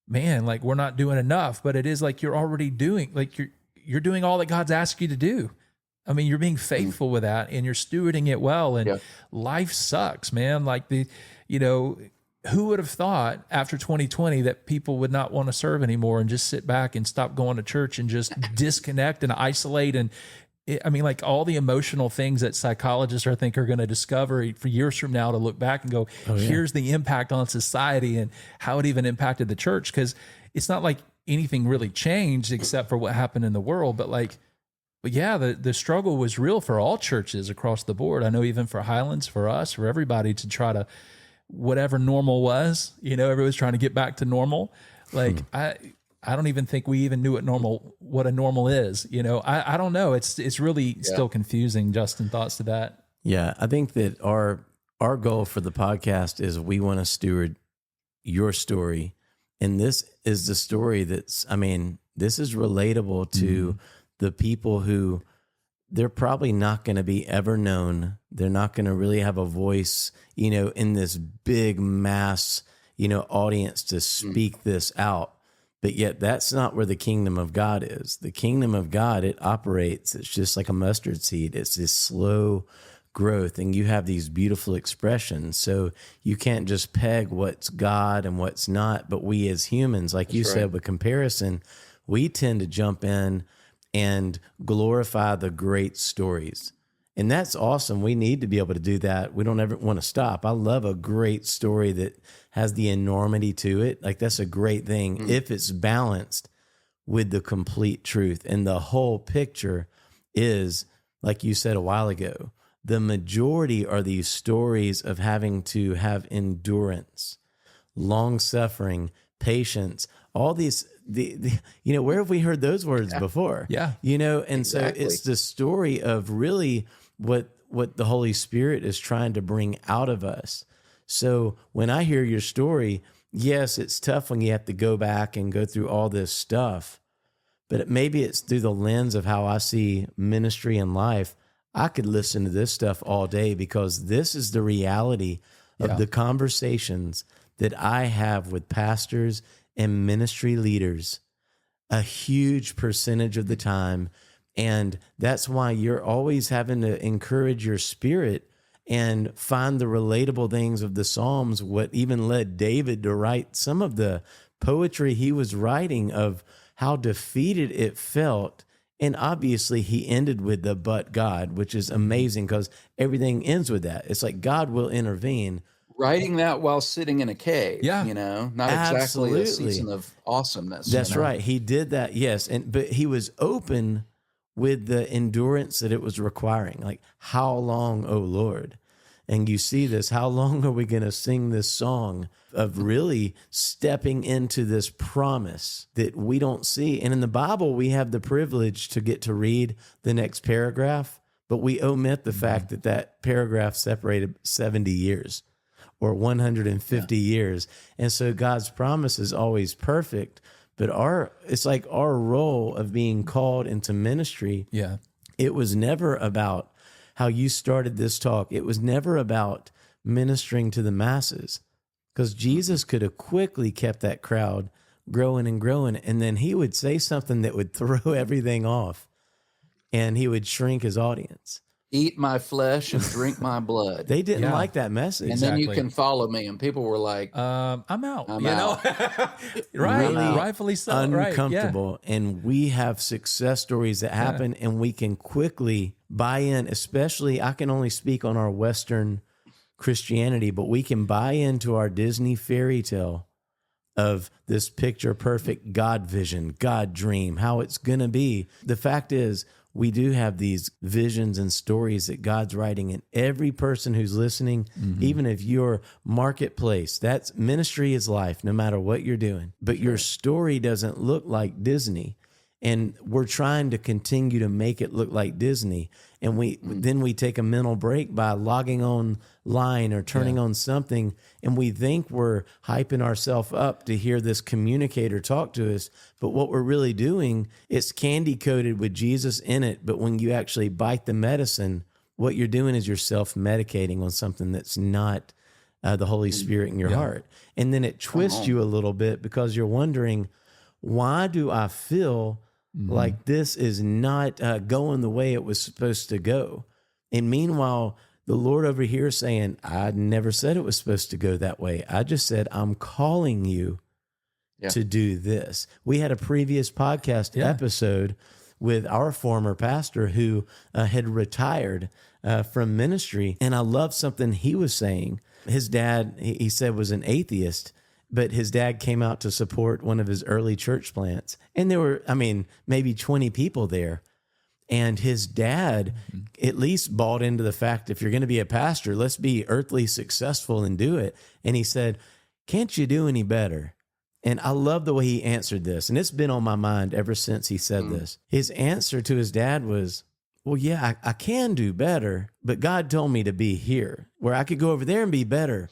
man, like we're not doing enough, but it is like you're already doing, like you're doing all that God's asked you to do. I mean, you're being faithful with that, and you're stewarding it well. And life sucks, man. Like who would have thought after 2020 that people would not want to serve anymore and just sit back and stop going to church and just disconnect and isolate? And I mean, like all the emotional things that psychologists I think are going to discover for years from now to look back and go, here's the impact on society and how it even impacted the church. Because it's not like anything really changed except for what happened in the world. But yeah, the struggle was real for all churches across the board. I know even for Highlands, for us, for everybody to try to, whatever normal was, everybody's trying to get back to normal. Like I don't even think we even knew what a normal is. I don't know. It's really still confusing. Justin, thoughts to that? Yeah, I think that our goal for the podcast is we want to steward your story. And this is the story this is relatable to the people who they're probably not going to be ever known. They're not going to really have a voice, in this big mass, audience to speak this out. But yet that's not where the kingdom of God is. The kingdom of God, it operates. It's just like a mustard seed. It's this slow growth, and you have these beautiful expressions. So you can't just peg what's God and what's not. But we as humans, like you said, with comparison, we tend to jump in and glorify the great stories. And that's awesome. We need to be able to do that. We don't ever want to stop. I love a great story that has the enormity to it. Like that's a great thing if it's balanced with the complete truth. And the whole picture is, like you said a while ago, the majority are these stories of having to have endurance, long suffering, patience, all these, where have we heard those words before? Yeah. And so it's the story of really what the Holy Spirit is trying to bring out of us. So when I hear your story, yes, it's tough when you have to go back and go through all this stuff, but maybe it's through the lens of how I see ministry and life. I could listen to this stuff all day because this is the reality of the conversations that I have with pastors and ministry leaders a huge percentage of the time. And that's why you're always having to encourage your spirit and find the relatable things of the Psalms, what even led David to write some of the poetry he was writing of how defeated it felt. And obviously he ended with the but God, which is amazing because everything ends with that. It's like God will intervene. Writing that while sitting in a cave, not Absolutely. exactly a season of awesomeness. That's right. He did that, yes. But he was open with the endurance that it was requiring. Like, how long, O Lord? And you see this, how long are we going to sing this song of really stepping into this promise that we don't see? And in the Bible, we have the privilege to get to read the next paragraph, but we omit the fact that that paragraph separated 70 years. Or 150 years. And so God's promise is always perfect, but it's like our role of being called into ministry. Yeah. It was never about how you started this talk. It was never about ministering to the masses, because Jesus could have quickly kept that crowd growing and growing. And then he would say something that would throw everything off, and he would shrink his audience. Eat my flesh and drink my blood. They didn't like that message. And then you can follow me. And people were like, I'm out. I'm out. Right. Really Rightfully so. Uncomfortable. Right. Yeah. And we have success stories that happen and we can quickly buy in, especially I can only speak on our Western Christianity, but we can buy into our Disney fairy tale of this picture perfect God vision, God dream, how it's going to be. The fact is, we do have these visions and stories that God's writing in every person who's listening, even if your marketplace, that's ministry is life, no matter what you're doing. But your story doesn't look like Disney. And we're trying to continue to make it look like Disney. And then we take a mental break by logging online or turning on something. And we think we're hyping ourselves up to hear this communicator talk to us. But what we're really doing, it's candy coated with Jesus in it. But when you actually bite the medicine, what you're doing is you're self-medicating on something that's not the Holy Spirit in your heart. And then it twists you a little bit because you're wondering, why do I feel like this is not going the way it was supposed to go? And meanwhile, the Lord over here is saying, I never said it was supposed to go that way. I just said, I'm calling you to do this. We had a previous podcast episode with our former pastor who had retired from ministry. And I loved something he was saying. His dad, he said, was an atheist, but his dad came out to support one of his early church plants. And there were, maybe 20 people there. And his dad at least bought into the fact, if you're going to be a pastor, let's be earthly successful and do it. And he said, can't you do any better? And I love the way he answered this. And it's been on my mind ever since he said this. His answer to his dad was, well, yeah, I can do better, but God told me to be here, where I could go over there and be better.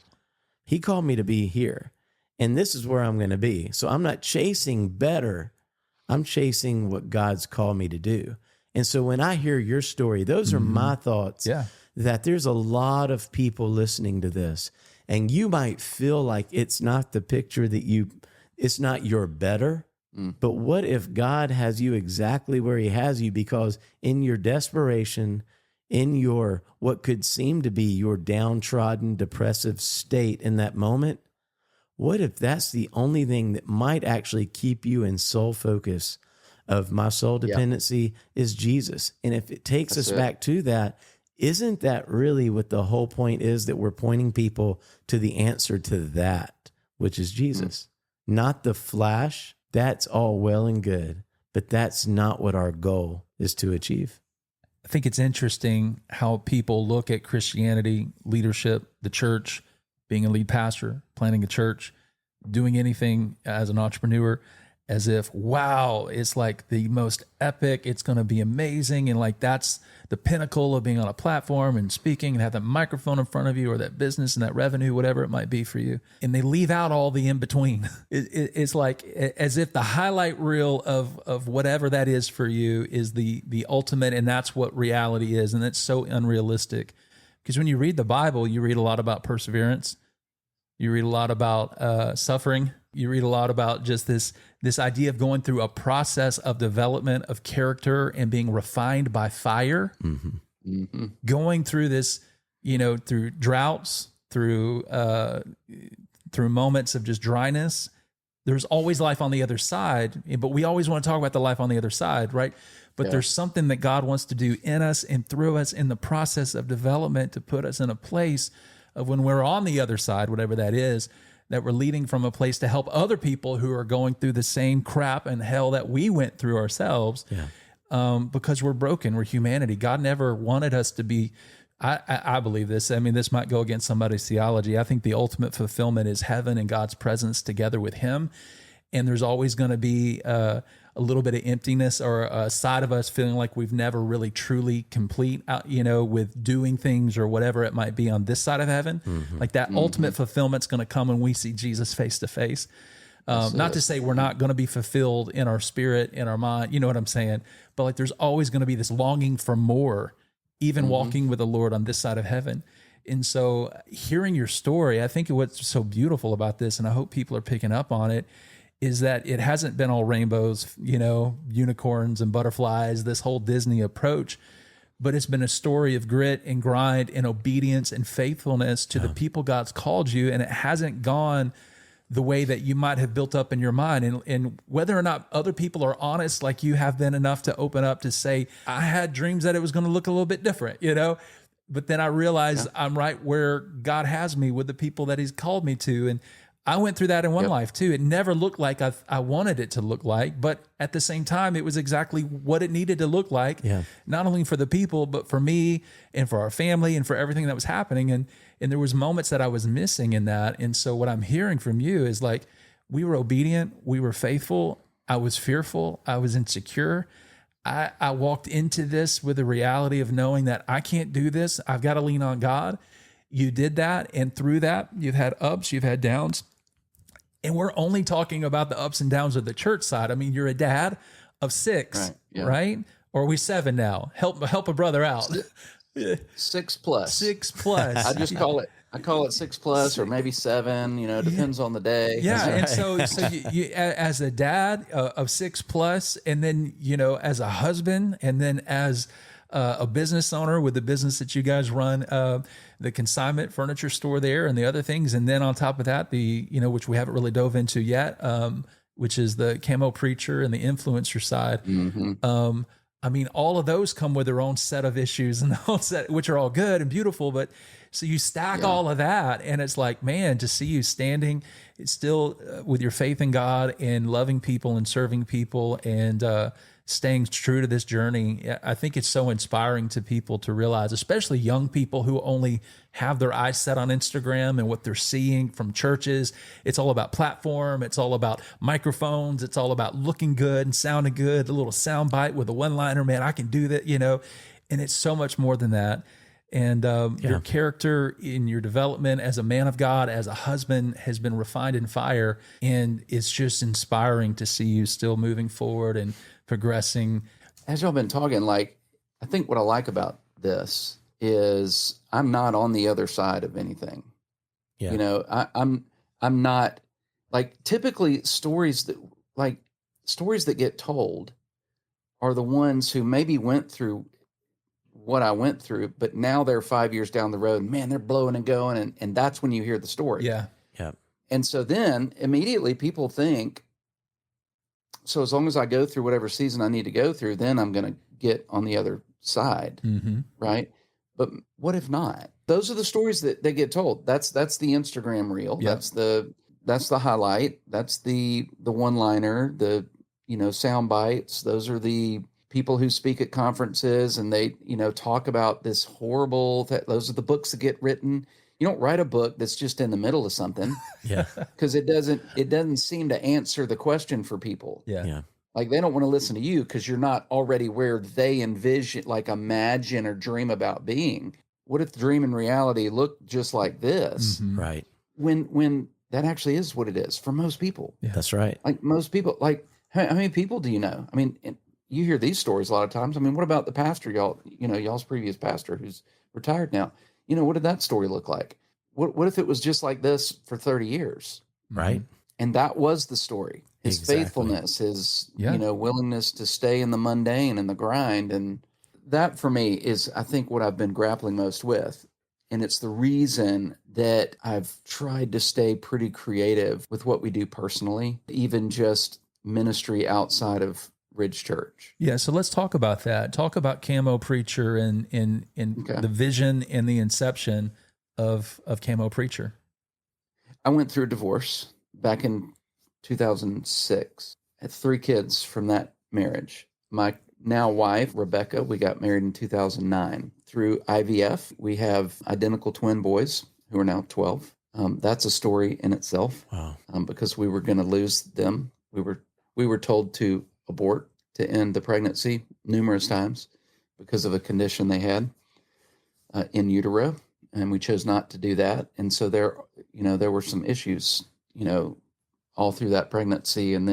He called me to be here. And this is where I'm going to be. So I'm not chasing better. I'm chasing what God's called me to do. And so when I hear your story, those are my thoughts, that there's a lot of people listening to this. And you might feel like it's not the picture that it's not your better. But what if God has you exactly where he has you? Because in your desperation, in your what could seem to be your downtrodden, depressive state in that moment, what if that's the only thing that might actually keep you in sole focus of my sole dependency is Jesus? And if it takes us back to that, isn't that really what the whole point is, that we're pointing people to the answer to that, which is Jesus, not the flash? That's all well and good, but that's not what our goal is to achieve. I think it's interesting how people look at Christianity, leadership, the church, being a lead pastor, planning a church, doing anything as an entrepreneur, as if, wow, it's like the most epic, it's going to be amazing. And like, that's the pinnacle of being on a platform and speaking and have that microphone in front of you, or that business and that revenue, whatever it might be for you. And they leave out all the in between. It's like as if the highlight reel of whatever that is for you is the ultimate. And that's what reality is. And that's so unrealistic, because when you read the Bible, you read a lot about perseverance. You read a lot about suffering. You read a lot about just this idea of going through a process of development of character and being refined by fire, going through this, through droughts, through moments of just dryness. There's always life on the other side, but we always want to talk about the life on the other side, right? But there's something that God wants to do in us and through us in the process of development to put us in a place of when we're on the other side, whatever that is, that we're leading from a place to help other people who are going through the same crap and hell that we went through ourselves, because we're broken, we're humanity. God never wanted us to be, I believe this. This might go against somebody's theology. I think the ultimate fulfillment is heaven and God's presence together with him. And there's always going to be a little bit of emptiness or a side of us feeling like we've never really truly complete, with doing things or whatever it might be on this side of heaven. Like that ultimate fulfillment's going to come when we see Jesus face to face. Not to say we're not going to be fulfilled in our spirit, in our mind, you know what I'm saying? But like there's always going to be this longing for more, even walking with the Lord on this side of heaven. And so hearing your story, I think what's so beautiful about this, and I hope people are picking up on it, is that it hasn't been all rainbows, unicorns and butterflies, this whole Disney approach, but it's been a story of grit and grind and obedience and faithfulness to the people God's called you. And it hasn't gone the way that you might have built up in your mind. And whether or not other people are honest, like you have been enough to open up to say, I had dreams that it was going to look a little bit different, but then I realized I'm right where God has me with the people that he's called me to. And I went through that in one Yep. life too. It never looked like I wanted it to look like, but at the same time, it was exactly what it needed to look like. Yeah. Not only for the people, but for me and for our family and for everything that was happening. And there was moments that I was missing in that. And so what I'm hearing from you is like, we were obedient, we were faithful. I was fearful, I was insecure. I walked into this with the reality of knowing that I can't do this. I've got to lean on God. You did that. And through that, you've had ups, you've had downs. And we're only talking about the ups and downs of the church side. I mean, you're a dad of 6, Right, yeah. right? Or are we 7 now? Help a brother out. 6 plus. 6 plus. I just call it. I call it 6 plus, or maybe 7. You know, depends on the day. Yeah, and right. so you as a dad of 6 plus, and then as a husband, and then as a business owner with the business that you guys run, the consignment furniture store there, and the other things, and then on top of that, the which we haven't really dove into yet, which is the camo preacher and the influencer side. Mm-hmm. I mean, all of those come with their own set of issues and which are all good and beautiful, but. So you stack all of that, and it's like, man, to see you standing, it's still with your faith in God and loving people and serving people and staying true to this journey. I think it's so inspiring to people to realize, especially young people who only have their eyes set on Instagram and what they're seeing from churches. It's all about platform. It's all about microphones. It's all about looking good and sounding good. A little sound bite with a one-liner, man, I can do that, and it's so much more than that. And your character in your development as a man of God, as a husband, has been refined in fire. And it's just inspiring to see you still moving forward and progressing. As y'all been talking, like, I think what I like about this is I'm not on the other side of anything. Yeah. I'm not, like, typically stories that get told are the ones who maybe went through what I went through, but now they're 5 years down the road, man, they're blowing and going. And that's when you hear the story. Yeah. Yeah. And so then immediately people think, so as long as I go through whatever season I need to go through, then I'm going to get on the other side. Mm-hmm. Right. But what if not? Those are the stories that they get told. That's the Instagram reel. Yep. That's the highlight. That's the one-liner, the, sound bites. Those are the people who speak at conferences and they, talk about this horrible, those are the books that get written. You don't write a book that's just in the middle of something. Yeah. Because it doesn't seem to answer the question for people. Yeah. Yeah. Like, they don't want to listen to you because you're not already where they envision, like, imagine or dream about being. What if the dream and reality look just like this? Mm-hmm. Right. When that actually is what it is for most people. Yeah. That's right. Like, most people, like, how many people do you know? I mean, you hear these stories a lot of times. I mean, what about the pastor, y'all's previous pastor who's retired now? What did that story look like? What if it was just like this for 30 years? Right. And that was the story. His Exactly. faithfulness, his, Yeah. willingness to stay in the mundane and the grind. And that for me is, I think, what I've been grappling most with. And it's the reason that I've tried to stay pretty creative with what we do personally, even just ministry outside of Ridge Church. Yeah, so let's talk about that. Talk about Camo Preacher and Okay. the vision and the inception of Camo Preacher. I went through a divorce back in 2006. I had 3 kids from that marriage. My now wife, Rebecca, we got married in 2009. Through IVF, we have identical twin boys who are now 12. That's a story in itself. Wow. Because we were going to lose them. We were told to abort to end the pregnancy numerous times because of a condition they had in utero, and we chose not to do that. And so there were some issues, all through that pregnancy, and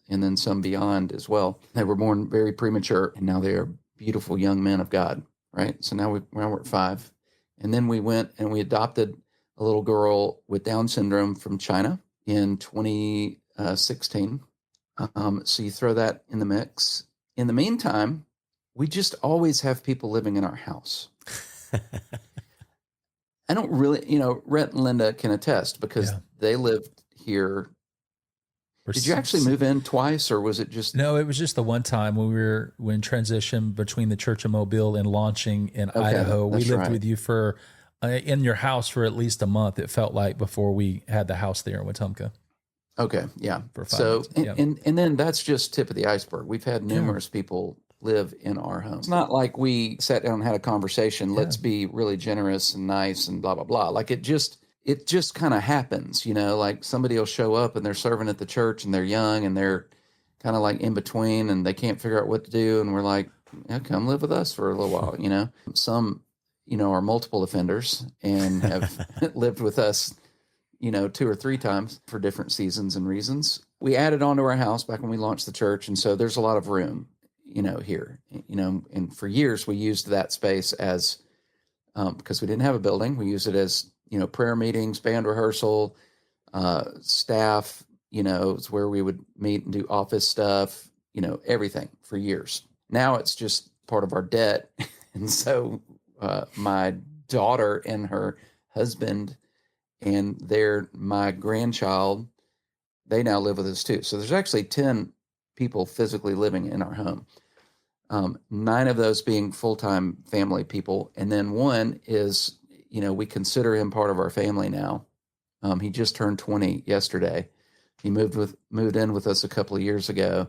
then some beyond as well. They were born very premature, and now they are beautiful young men of God. Right. So now we're at 5, and then we went and we adopted a little girl with Down syndrome from China in 2016. So you throw that in the mix. In the meantime, we just always have people living in our house. I don't really, Rhett and Linda can attest because they lived here. Did you actually move in twice, or was it just? No, it was just the one time when we were in transition between the Church of Mobile and launching in Idaho. We lived with you for in your house for at least a month. It felt like before we had the house there in Wetumpka. Okay. Yeah. For 5 So, months. Yeah. and then that's just tip of the iceberg. We've had numerous people live in our home. It's not like we sat down and had a conversation. Let's be really generous and nice and blah, blah, blah. Like it just kind of happens, like somebody will show up and they're serving at the church and they're young and they're kind of like in between and they can't figure out what to do. And we're like, yeah, come live with us for a little while, Some, are multiple offenders and have lived with us 2 or 3 times for different seasons and reasons. We added on to our house back when we launched the church. And so there's a lot of room, here, and for years we used that space as, because we didn't have a building. We used it as, prayer meetings, band rehearsal, staff, it's where we would meet and do office stuff, everything for years. Now it's just part of our debt. And so my daughter and her husband and my grandchild, they now live with us too. So there's actually 10 people physically living in our home. 9 of those being full-time family people. And then one is, we consider him part of our family now. He just turned 20 yesterday. He moved in with us a couple of years ago.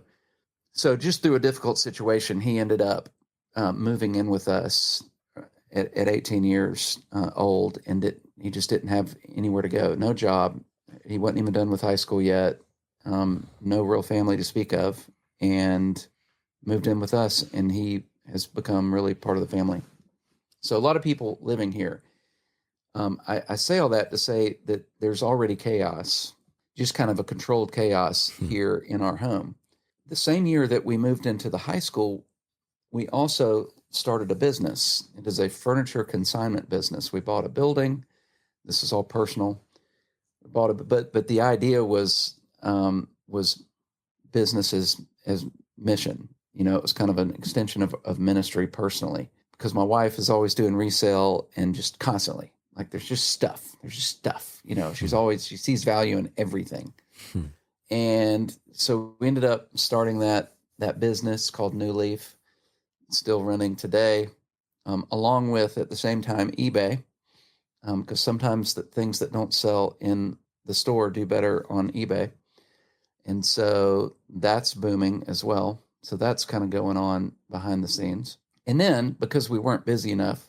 So just through a difficult situation, he ended up moving in with us at 18 years old, and he just didn't have anywhere to go. No job. He wasn't even done with high school yet. No real family to speak of, and moved in with us, and he has become really part of the family. So a lot of people living here. I say all that to say that there's already chaos, just kind of a controlled chaos here in our home. The same year that we moved into the high school, we also started a business. It is a furniture consignment business. We bought a building. This is all personal. We bought it, but the idea was business as mission. It was kind of an extension of ministry personally, because my wife is always doing resale and just constantly, like there's just stuff. She sees value in everything. And so we ended up starting that business called New Leaf, still running today, along with, at the same time, eBay, because sometimes the things that don't sell in the store do better on eBay. And so that's booming as well. So that's kind of going on behind the scenes. And then, because we weren't busy enough,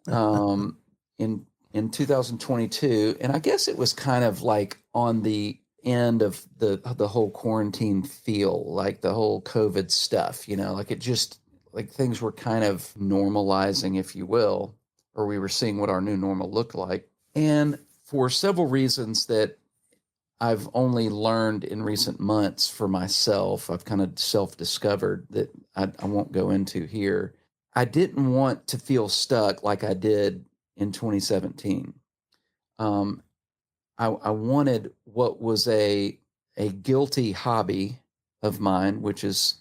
in 2022, and I guess it was kind of like on the end of the whole quarantine feel, like the whole COVID stuff, like it just, like things were kind of normalizing, if you will, or we were seeing what our new normal looked like. And for several reasons that I've only learned in recent months for myself, I've kind of self-discovered that I won't go into here. I didn't want to feel stuck like I did in 2017. I wanted what was a guilty hobby of mine, which is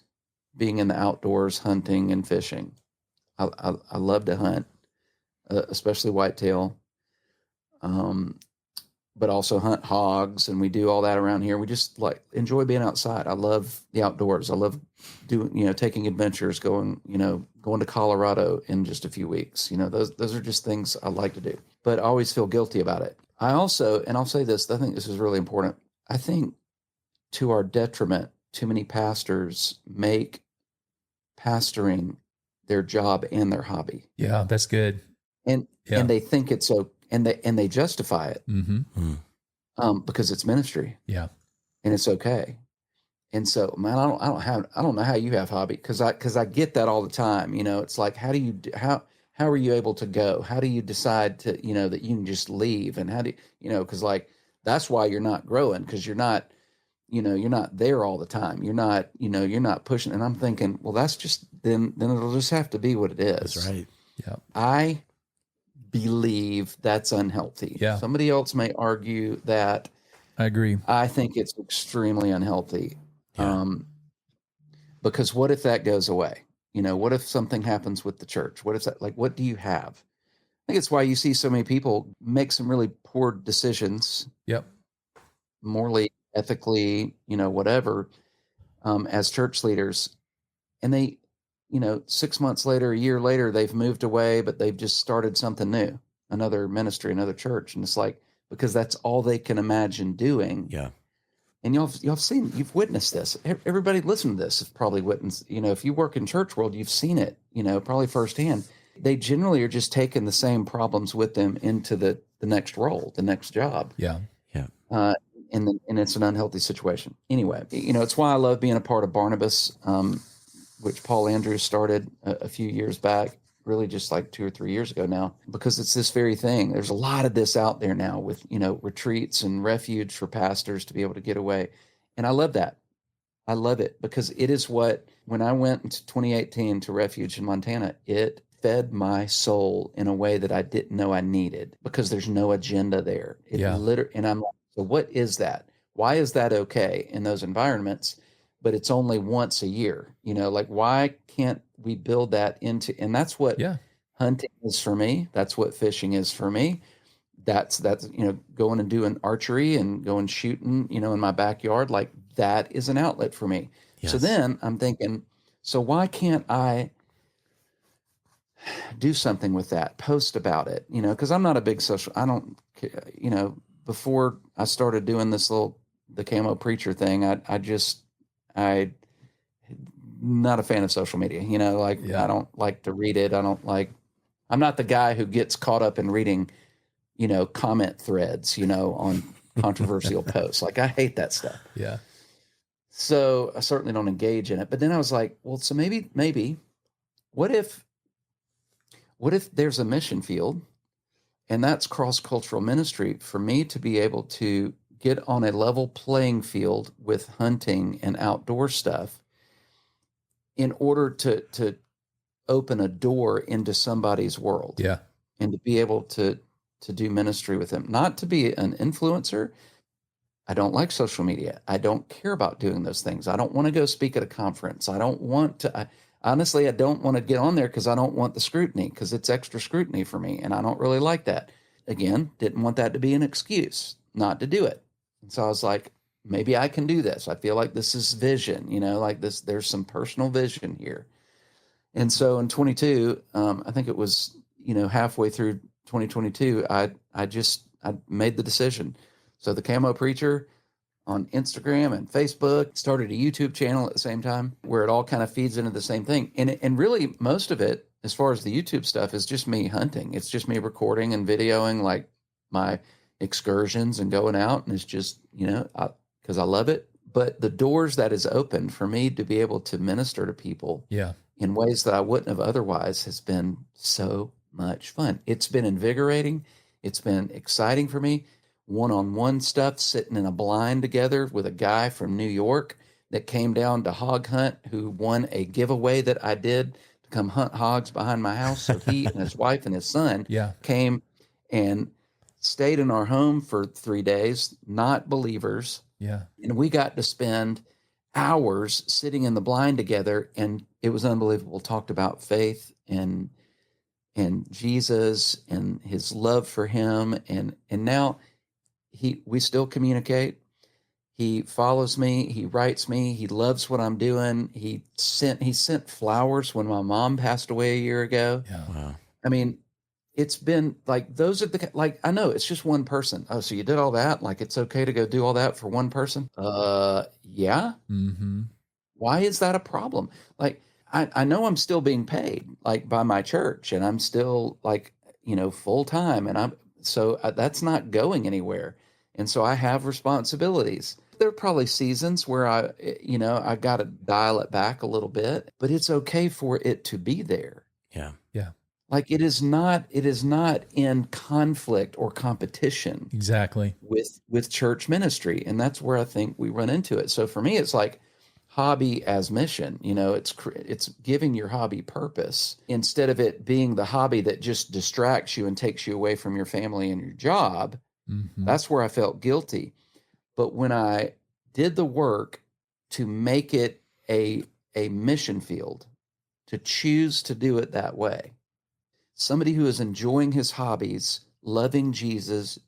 being in the outdoors, hunting and fishing. I love to hunt, especially whitetail, but also hunt hogs, and we do all that around here. We just like enjoy being outside. I love the outdoors. I love doing, taking adventures, going to Colorado in just a few weeks. Those are just things I like to do, but I always feel guilty about it. I also, and I'll say this, I think this is really important. I think to our detriment, too many pastors make pastoring their job and their hobby. Yeah, that's good. And they think it's so, and they justify it because it's ministry. Yeah, and it's okay. And so, man, I don't know how you have hobby, because I get that all the time. It's like, how are you able to go? How do you decide to, that you can just leave? And how do you, because like, that's why you're not growing, because you're not there all the time. You're not pushing. And I'm thinking, well, that's just, then it'll just have to be what it is. That's right. Yeah. I believe that's unhealthy. Yeah. Somebody else may argue that. I agree. I think it's extremely unhealthy. Yeah. Because what if that goes away? What if something happens with the church? What if that, like, what do you have? I think it's why you see so many people make some really poor decisions. Yep. Morally, ethically, whatever, as church leaders. And they, 6 months later, a year later, they've moved away, but they've just started something new. another ministry, another church. And it's like, because that's all they can imagine doing. Yeah. And you've witnessed this. Everybody listening to this has probably witnessed, if you work in church world, you've seen it, probably firsthand. They generally are just taking the same problems with them into the next role, the next job. Yeah. And it's an unhealthy situation. Anyway, it's why I love being a part of Barnabas, which Paul Andrews started a few years back, really just like 2 or 3 years ago now, because it's this very thing. There's a lot of this out there now with, retreats and refuge for pastors to be able to get away. And I love that. I love it because it is what, when I went into 2018 to Refuge in Montana, it fed my soul in a way that I didn't know I needed, because there's no agenda there. And I'm like, so what is that? Why is that okay in those environments? But it's only once a year, like, why can't we build that into, and that's what hunting is for me. That's what fishing is for me. That's, going and doing archery and going shooting, in my backyard, like that is an outlet for me. Yes. So then I'm thinking, so why can't I do something with that, post about it, because I'm not a big before I started doing the camo preacher thing, I not a fan of social media, I don't like to read it. I'm not the guy who gets caught up in reading, comment threads, on controversial posts. Like, I hate that stuff. Yeah. So I certainly don't engage in it. But then I was like, well, so maybe what if there's a mission field, and that's cross-cultural ministry, for me to be able to get on a level playing field with hunting and outdoor stuff in order to open a door into somebody's world. Yeah. And to be able to do ministry with them, not to be an influencer. I don't like social media. I don't care about doing those things. I don't want to go speak at a conference. I don't want to, honestly, I don't want to get on there because I don't want the scrutiny, because it's extra scrutiny for me. And I don't really like that. Again, didn't want that to be an excuse not to do it. And so I was like, maybe I can do this. I feel like this is vision, like this, there's some personal vision here. And so in 22, I think it was, halfway through 2022, I made the decision. So the Camo Preacher on Instagram and Facebook, started a YouTube channel at the same time, where it all kind of feeds into the same thing. And really most of it, as far as the YouTube stuff, is just me hunting. It's just me recording and videoing like my excursions and going out. And it's just, because I love it. But the doors that is open for me to be able to minister to people in ways that I wouldn't have otherwise has been so much fun. It's been invigorating. It's been exciting for me. One-on-one stuff, sitting in a blind together with a guy from New York that came down to hog hunt, who won a giveaway that I did to come hunt hogs behind my house. So he and his wife and his son came and stayed in our home for 3 days, not believers. Yeah. And we got to spend hours sitting in the blind together, and it was unbelievable. Talked about faith and Jesus and his love for him. And now we still communicate. He follows me. He writes me. He loves what I'm doing. He sent flowers when my mom passed away a year ago. Yeah. Wow. I mean, it's been like, those are I know it's just one person. Oh, so you did all that? Like, it's okay to go do all that for one person? Yeah. Mm-hmm. Why is that a problem? Like, I know I'm still being paid, like, by my church, and I'm still, like, full time, and that's not going anywhere. And so I have responsibilities. There are probably seasons where I got to dial it back a little bit, but it's okay for it to be there. Yeah. Yeah. Like, it is not in conflict or competition Exactly with church ministry. And that's where I think we run into it. So for me, it's like hobby as mission. It's giving your hobby purpose instead of it being the hobby that just distracts you and takes you away from your family and your job. Mm-hmm. That's where I felt guilty. But when I did the work to make it a mission field, to choose to do it that way, somebody who is enjoying his hobbies, loving Jesus,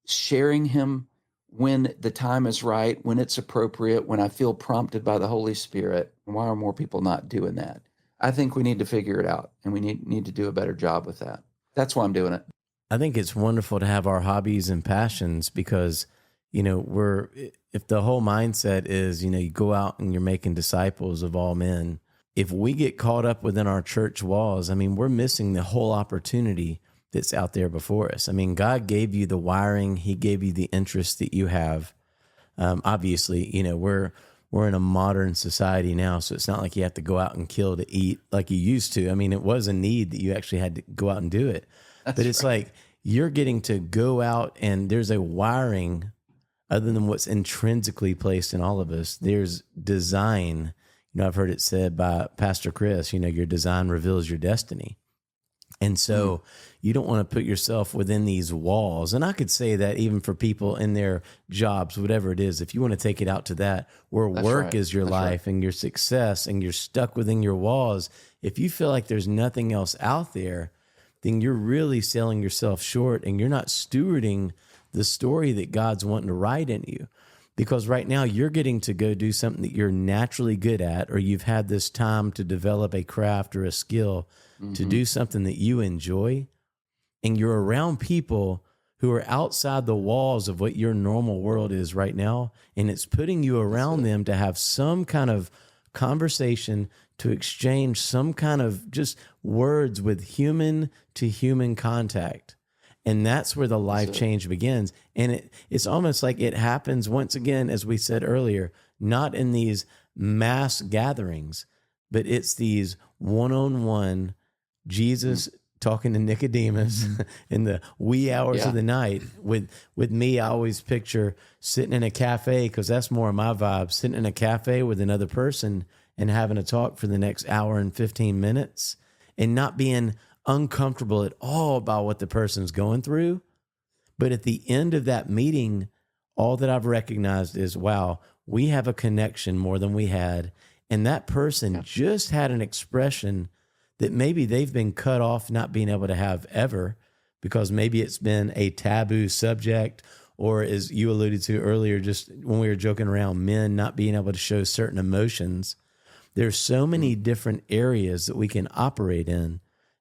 sharing him when the time is right, when it's appropriate, when I feel prompted by the Holy Spirit. Why are more people not doing that? I think we need to figure it out, and we need to do a better job with that. That's why I'm doing it. I think it's wonderful to have our hobbies and passions because, if the whole mindset is, you go out and you're making disciples of all men, if we get caught up within our church walls, we're missing the whole opportunity that's out there before us. God gave you the wiring. He gave you the interest that you have. Obviously, we're in a modern society now, so it's not like you have to go out and kill to eat like you used to. It was a need that you actually had to go out and do it. But it's right. Like you're getting to go out and there's a wiring other than what's intrinsically placed in all of us. There's design. I've heard it said by Pastor Chris, your design reveals your destiny. And so you don't want to put yourself within these walls. And I could say that even for people in their jobs, whatever it is, if you want to take it out to that, where That's work right. is your That's life and your success and you're stuck within your walls, if you feel like there's nothing else out there, then you're really selling yourself short and you're not stewarding the story that God's wanting to write in you. Because right now you're getting to go do something that you're naturally good at, or you've had this time to develop a craft or a skill to do something that you enjoy, and you're around people who are outside the walls of what your normal world is right now, and it's putting you around them to have some kind of conversation, to exchange some kind of just words with human to human contact. And that's where the life change begins. And it's almost like it happens once again, as we said earlier, not in these mass gatherings, but it's these one-on-one Jesus talking to Nicodemus in the wee hours of the night. With me, I always picture sitting in a cafe, because that's more of my vibe, sitting in a cafe with another person and having a talk for the next hour and 15 minutes and not being uncomfortable at all about what the person's going through. But at the end of that meeting, all that I've recognized is, wow, we have a connection more than we had. And that person just had an expression that maybe they've been cut off not being able to have ever, because maybe it's been a taboo subject, or as you alluded to earlier, just when we were joking around, men not being able to show certain emotions. There's so many different areas that we can operate in.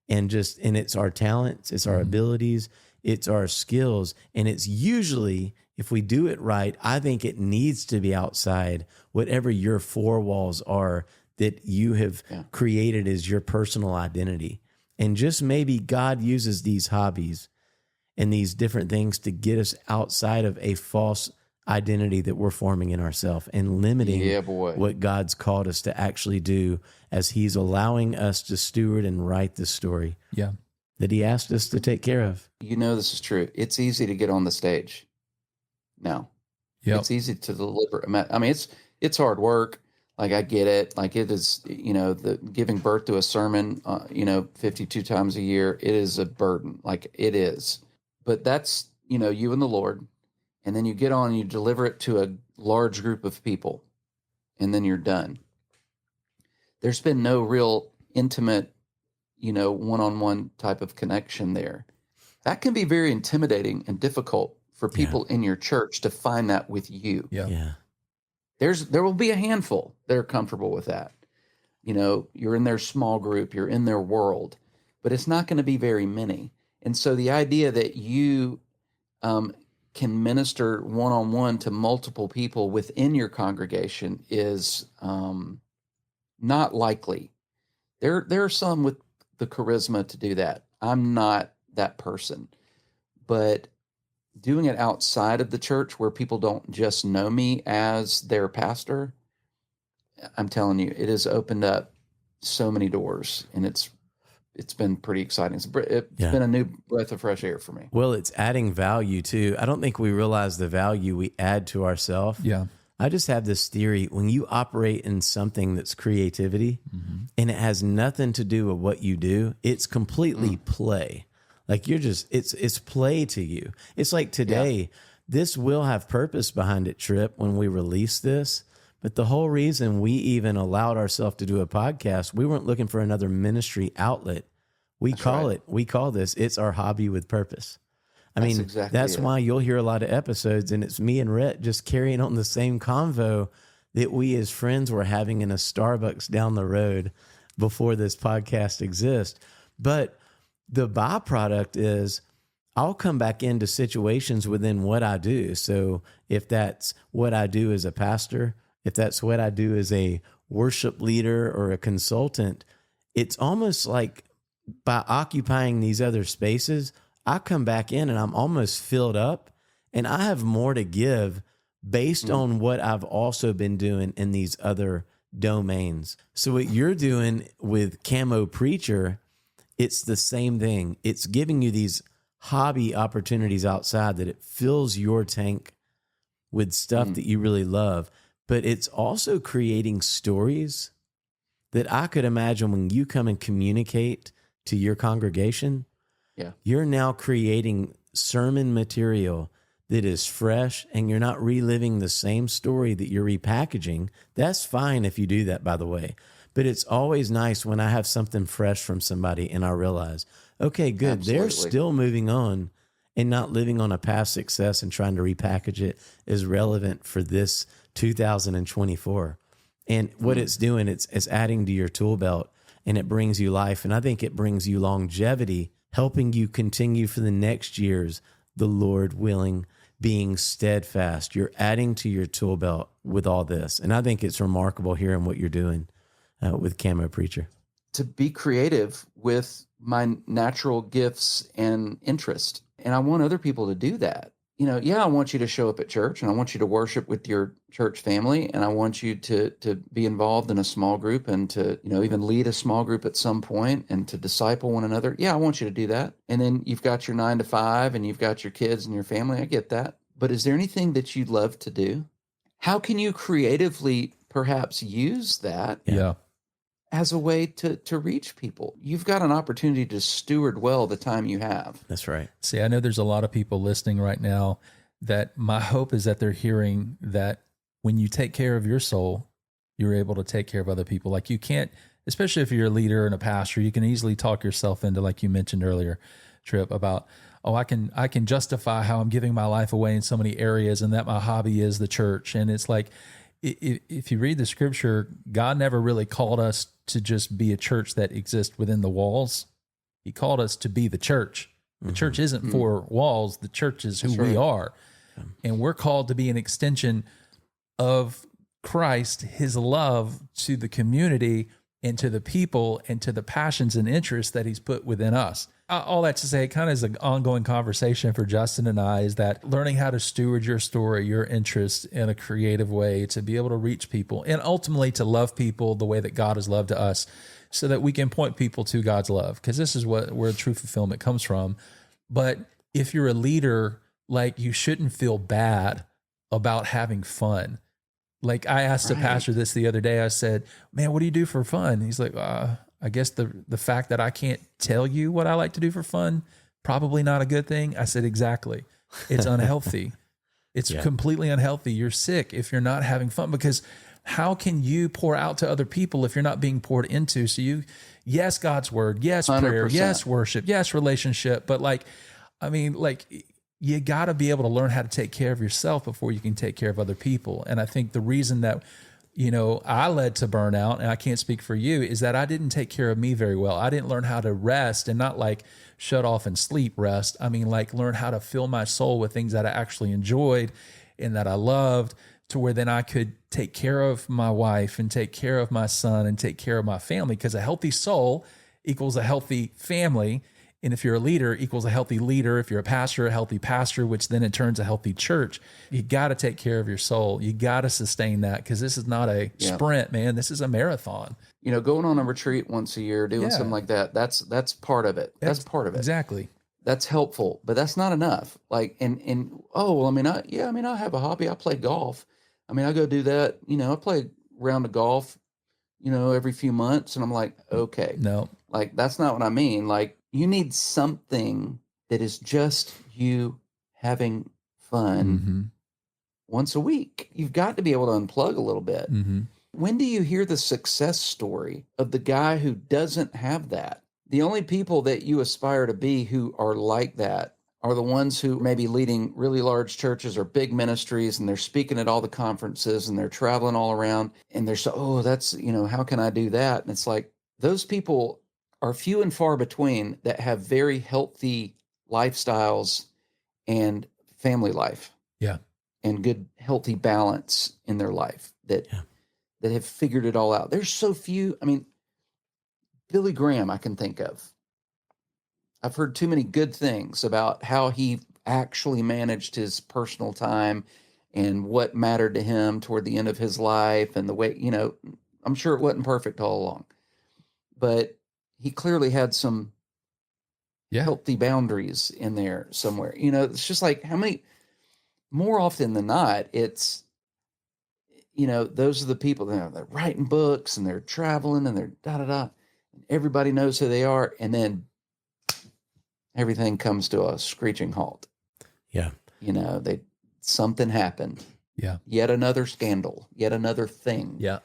And it's our talents, it's our abilities, it's our skills. And it's usually, if we do it right, I think it needs to be outside whatever your four walls are that you have created as your personal identity. And just maybe God uses these hobbies and these different things to get us outside of a false identity that we're forming in ourselves and limiting what God's called us to actually do, as he's allowing us to steward and write the story that he asked us to take care of. This is true. It's easy to get on the stage now. It's easy to deliver. It's hard work. Like, I get it. Like, it is, the giving birth to a sermon, 52 times a year, it is a burden. Like, it is. But that's, you and the Lord. And then you get on and you deliver it to a large group of people, and then you're done. There's been no real intimate, one-on-one type of connection there. That can be very intimidating and difficult for people in your church to find that with you. There will be a handful that are comfortable with that. You're in their small group, you're in their world, but it's not going to be very many. And so the idea that you can minister one-on-one to multiple people within your congregation is not likely. There are some with the charisma to do that. I'm not that person. But doing it outside of the church, where people don't just know me as their pastor, I'm telling you, it has opened up so many doors, and it's been pretty exciting. It's been a new breath of fresh air for me. Well, it's adding value too. I don't think we realize the value we add to ourselves. I just have this theory: when you operate in something that's creativity and it has nothing to do with what you do, it's completely play. Like, it's play to you. It's like today, this will have purpose behind it, Trip, when we release this. But the whole reason we even allowed ourselves to do a podcast, we weren't looking for another ministry outlet. We call this, it's our hobby with purpose. That's why you'll hear a lot of episodes, and it's me and Rhett just carrying on the same convo that we as friends were having in a Starbucks down the road before this podcast exists. But the byproduct is I'll come back into situations within what I do. So if that's what I do as a pastor, if that's what I do as a worship leader or a consultant, it's almost like by occupying these other spaces, I come back in and I'm almost filled up and I have more to give based on what I've also been doing in these other domains. So what you're doing with Camo Preacher, it's the same thing. It's giving you these hobby opportunities outside that it fills your tank with stuff that you really love, but it's also creating stories that I could imagine when you come and communicate to your congregation, you're now creating sermon material that is fresh and you're not reliving the same story that you're repackaging. That's fine if you do that, by the way. But it's always nice when I have something fresh from somebody and I realize, okay, good. Absolutely. They're still moving on and not living on a past success and trying to repackage it is relevant for this 2024. And what it's doing, it's adding to your tool belt and it brings you life. And I think it brings you longevity, helping you continue for the next years, the Lord willing, being steadfast. You're adding to your tool belt with all this. And I think it's remarkable hearing what you're doing with Camo Preacher. To be creative with my natural gifts and interest. And I want other people to do that. You know, I want you to show up at church and I want you to worship with your church family. And I want you to be involved in a small group and to, even lead a small group at some point and to disciple one another. Yeah, I want you to do that. And then you've got your 9 to 5 and you've got your kids and your family. I get that. But is there anything that you'd love to do? How can you creatively perhaps use that? Yeah. As a way to reach people? You've got an opportunity to steward well the time you have. That's right. See, I know there's a lot of people listening right now that my hope is that they're hearing that when you take care of your soul, you're able to take care of other people. Like you can't, especially if you're a leader and a pastor, you can easily talk yourself into, like you mentioned earlier, Trip, about, I can justify how I'm giving my life away in so many areas and that my hobby is the church. And it's like, if you read the scripture, God never really called us to just be a church that exists within the walls. He called us to be the church. The church isn't for walls. The church is who we are. And we're called to be an extension of Christ, his love to the community and to the people and to the passions and interests that he's put within us. All that to say, it kind of is an ongoing conversation for Justin and I, is that learning how to steward your story, your interests in a creative way to be able to reach people and ultimately to love people the way that God has loved us so that we can point people to God's love. Because this is where true fulfillment comes from. But if you're a leader, like, you shouldn't feel bad about having fun. Like, I asked the pastor this the other day. I said, man, what do you do for fun? He's like, I guess the fact that I can't tell you what I like to do for fun, probably not a good thing. I said, exactly. It's unhealthy. It's completely unhealthy. You're sick if you're not having fun, because how can you pour out to other people if you're not being poured into? So yes, God's word, yes, prayer, 100%. yes, worship, yes, relationship. But you got to be able to learn how to take care of yourself before you can take care of other people. And I think the reason that, I led to burnout, and I can't speak for you, is that I didn't take care of me very well. I didn't learn how to rest, and not like shut off and sleep rest. I mean, like, learn how to fill my soul with things that I actually enjoyed and that I loved, to where then I could take care of my wife and take care of my son and take care of my family, because a healthy soul equals a healthy family. And if you're a leader, equals a healthy leader. If you're a healthy pastor, which then in turns a healthy church. You got to take care of your soul. You got to sustain that, because this is not a sprint, man. This is a marathon. Going on a retreat once a year, doing something like that, that's part of it. That's part of it. Exactly. That's helpful, but that's not enough. Like, I have a hobby. I play golf. I mean, I go do that. I play a round of golf, every few months. And I'm like, okay. No. Like, that's not what I mean. Like, you need something that is just you having fun once a week. You've got to be able to unplug a little bit. When do you hear the success story of the guy who doesn't have that? The only people that you aspire to be who are like that are the ones who may be leading really large churches or big ministries, and they're speaking at all the conferences and they're traveling all around, and they're so, that's, how can I do that? And it's like, those people are few and far between that have very healthy lifestyles and family life. Yeah. And good, healthy balance in their life that have figured it all out. There's so few. I mean, Billy Graham, I can think of. I've heard too many good things about how he actually managed his personal time and what mattered to him toward the end of his life, and the way, I'm sure it wasn't perfect all along, but he clearly had some healthy boundaries in there somewhere. It's just like, how many, more often than not, it's, those are the people that they're writing books and they're traveling and they're da-da-da. And everybody knows who they are. And then everything comes to a screeching halt. Yeah. Something happened. Yeah. Yet another scandal, yet another thing. Yeah.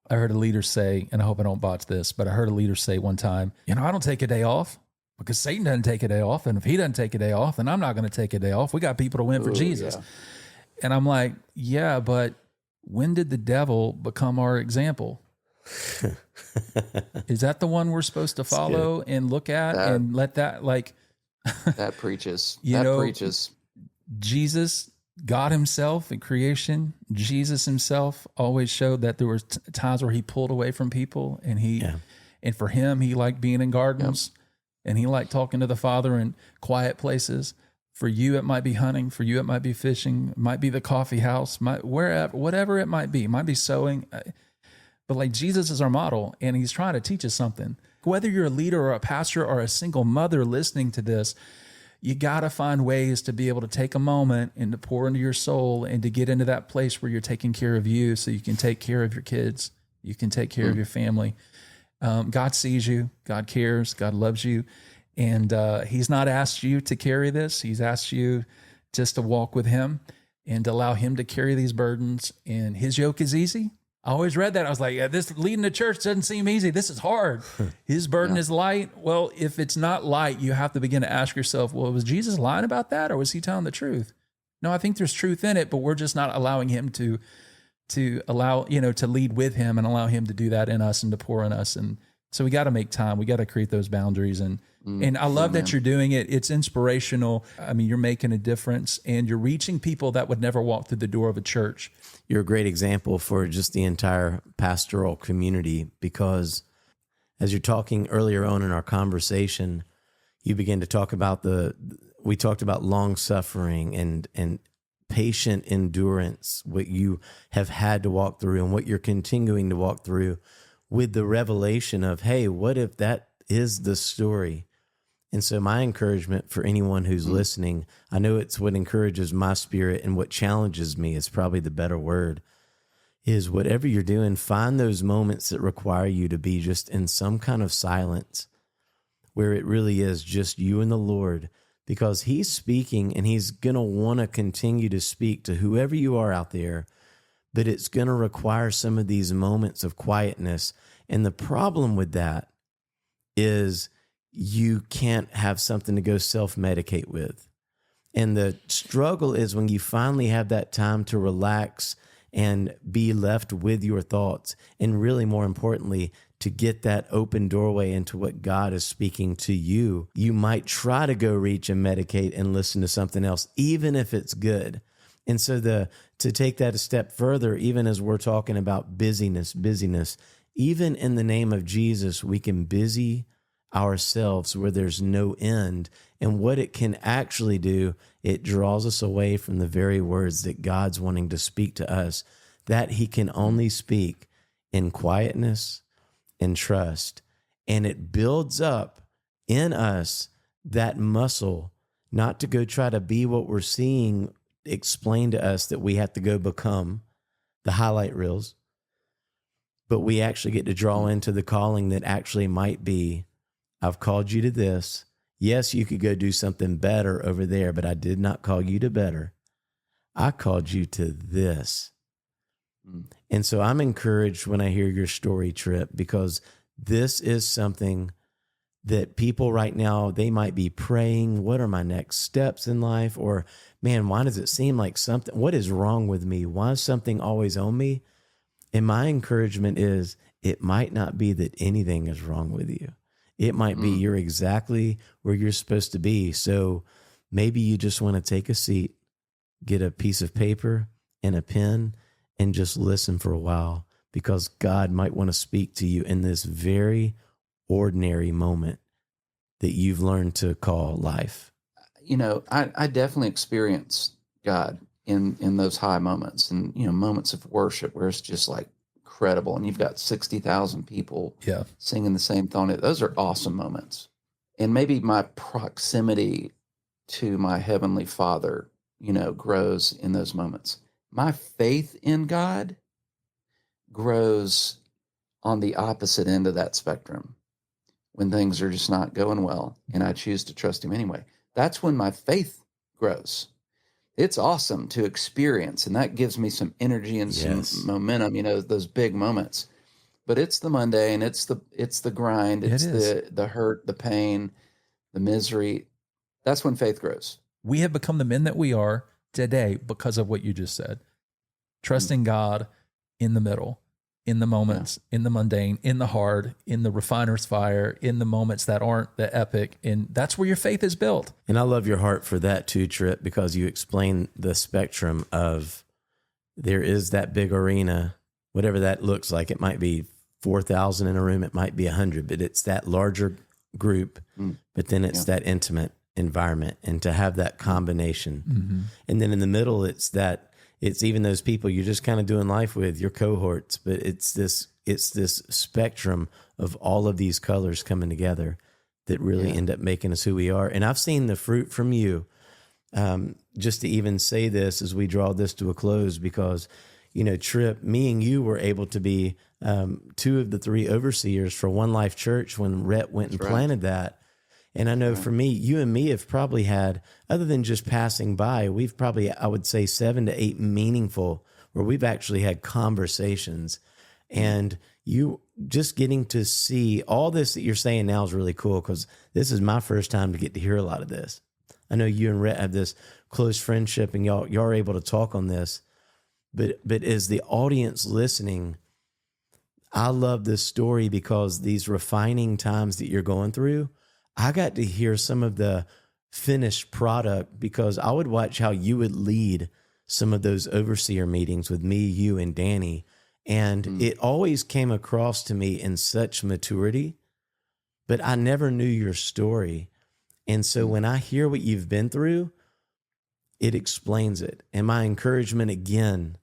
I heard a leader say, and I hope I don't botch this, but I heard a leader say one time, I don't take a day off because Satan doesn't take a day off. And if he doesn't take a day off, then I'm not going to take a day off. We got people to win for Jesus. Yeah. And I'm like, yeah, but when did the devil become our example? Is that the one we're supposed to follow and look at and let that that preaches. Preaches. Jesus, God himself in creation, Jesus himself always showed that there were times where he pulled away from people, and and for him, he liked being in gardens and he liked talking to the Father in quiet places. For you, it might be hunting. For you, it might be fishing. It might be the coffee house, wherever, whatever it might be. It might be sewing. But Jesus is our model, and he's trying to teach us something. Whether you're a leader or a pastor or a single mother listening to this, you got to find ways to be able to take a moment and to pour into your soul and to get into that place where you're taking care of you so you can take care of your kids. You can take care of your family. God sees you. God cares. God loves you. And he's not asked you to carry this. He's asked you just to walk with him and allow him to carry these burdens. And his yoke is easy. I always read that. I was like, this leading the church doesn't seem easy. This is hard. His burden is light. Well, if it's not light, you have to begin to ask yourself, well, was Jesus lying about that, or was he telling the truth? No, I think there's truth in it, but we're just not allowing him to allow, to lead with him and allow him to do that in us and to pour in us. And so we got to make time. We got to create those boundaries. And I love that you're doing it. It's inspirational. I mean, you're making a difference, and you're reaching people that would never walk through the door of a church. You're a great example for just the entire pastoral community, because as you're talking earlier on in our conversation, you began to talk about we talked about long suffering and patient endurance, what you have had to walk through and what you're continuing to walk through, with the revelation of, hey, what if that is the story? And so my encouragement for anyone who's listening, I know it's what encourages my spirit, and what challenges me is probably the better word, is whatever you're doing, find those moments that require you to be just in some kind of silence, where it really is just you and the Lord, because he's speaking, and he's going to want to continue to speak to whoever you are out there. But it's going to require some of these moments of quietness. And the problem with that is you can't have something to go self-medicate with. And the struggle is when you finally have that time to relax and be left with your thoughts, and really more importantly, to get that open doorway into what God is speaking to you. You might try to go reach and medicate and listen to something else, even if it's good. And so to take that a step further, even as we're talking about busyness, even in the name of Jesus, we can busy ourselves where there's no end. And what it can actually do, it draws us away from the very words that God's wanting to speak to us, that he can only speak in quietness and trust. And it builds up in us that muscle, not to go try to be what we're seeing explain to us that we have to go become, the highlight reels, but we actually get to draw into the calling that actually might be, I've called you to this. Yes, you could go do something better over there, but I did not call you to better. I called you to this. And so I'm encouraged when I hear your story, Trip, because this is something that people right now, they might be praying, what are my next steps in life? Or, man, why does it seem like something, what is wrong with me? Why is something always on me? And my encouragement is, it might not be that anything is wrong with you. It might be you're exactly where you're supposed to be. So maybe you just want to take a seat, get a piece of paper and a pen, and just listen for a while, because God might want to speak to you in this very ordinary moment that you've learned to call life. You know, I definitely experience God in those high moments, and, you know, moments of worship where it's just like incredible. And you've got 60,000 people singing the same song. Those are awesome moments. And maybe my proximity to my Heavenly Father, you know, grows in those moments. My faith in God grows on the opposite end of that spectrum, when things are just not going well and I choose to trust him anyway. That's when my faith grows. It's awesome to experience, and that gives me some energy and some momentum, you know, those big moments. But it's the mundane, it's the grind, it's the hurt, the pain, the misery. That's when faith grows. We have become the men that we are today because of what you just said. Trusting God in the middle, in the moments, in the mundane, in the hard, in the refiner's fire, in the moments that aren't the epic. And that's where your faith is built. And I love your heart for that too, Trip, because you explain the spectrum of, there is that big arena, whatever that looks like. It might be 4,000 in a room, it might be 100, but it's that larger group, but then it's that intimate environment, and to have that combination. And then in the middle, it's even those people you're just kind of doing life with, your cohorts, but it's this spectrum of all of these colors coming together that really end up making us who we are. And I've seen the fruit from you, just to even say this as we draw this to a close, because, you know, Trip, me and you were able to be two of the three overseers for One Life Church when Rhett went and planted that. And I know for me, you and me have probably had, other than just passing by, we've probably, I would say, 7 to 8 meaningful, where we've actually had conversations. And you just getting to see all this that you're saying now is really cool, because this is my first time to get to hear a lot of this. I know you and Rhett have this close friendship, and y'all are able to talk on this. But as the audience listening, I love this story, because these refining times that you're going through, I got to hear some of the finished product, because I would watch how you would lead some of those overseer meetings with me, you, and Danny. And it always came across to me in such maturity, but I never knew your story. And so when I hear what you've been through, it explains it. And my encouragement again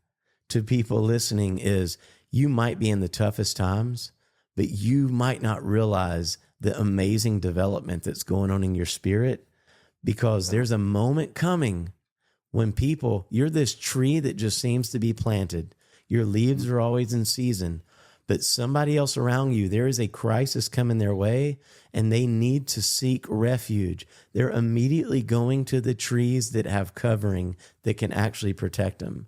to people listening is, you might be in the toughest times, but you might not realize the amazing development that's going on in your spirit, because there's a moment coming when you're this tree that just seems to be planted. Your leaves are always in season, but somebody else around you, there is a crisis coming their way, and they need to seek refuge. They're immediately going to the trees that have covering that can actually protect them.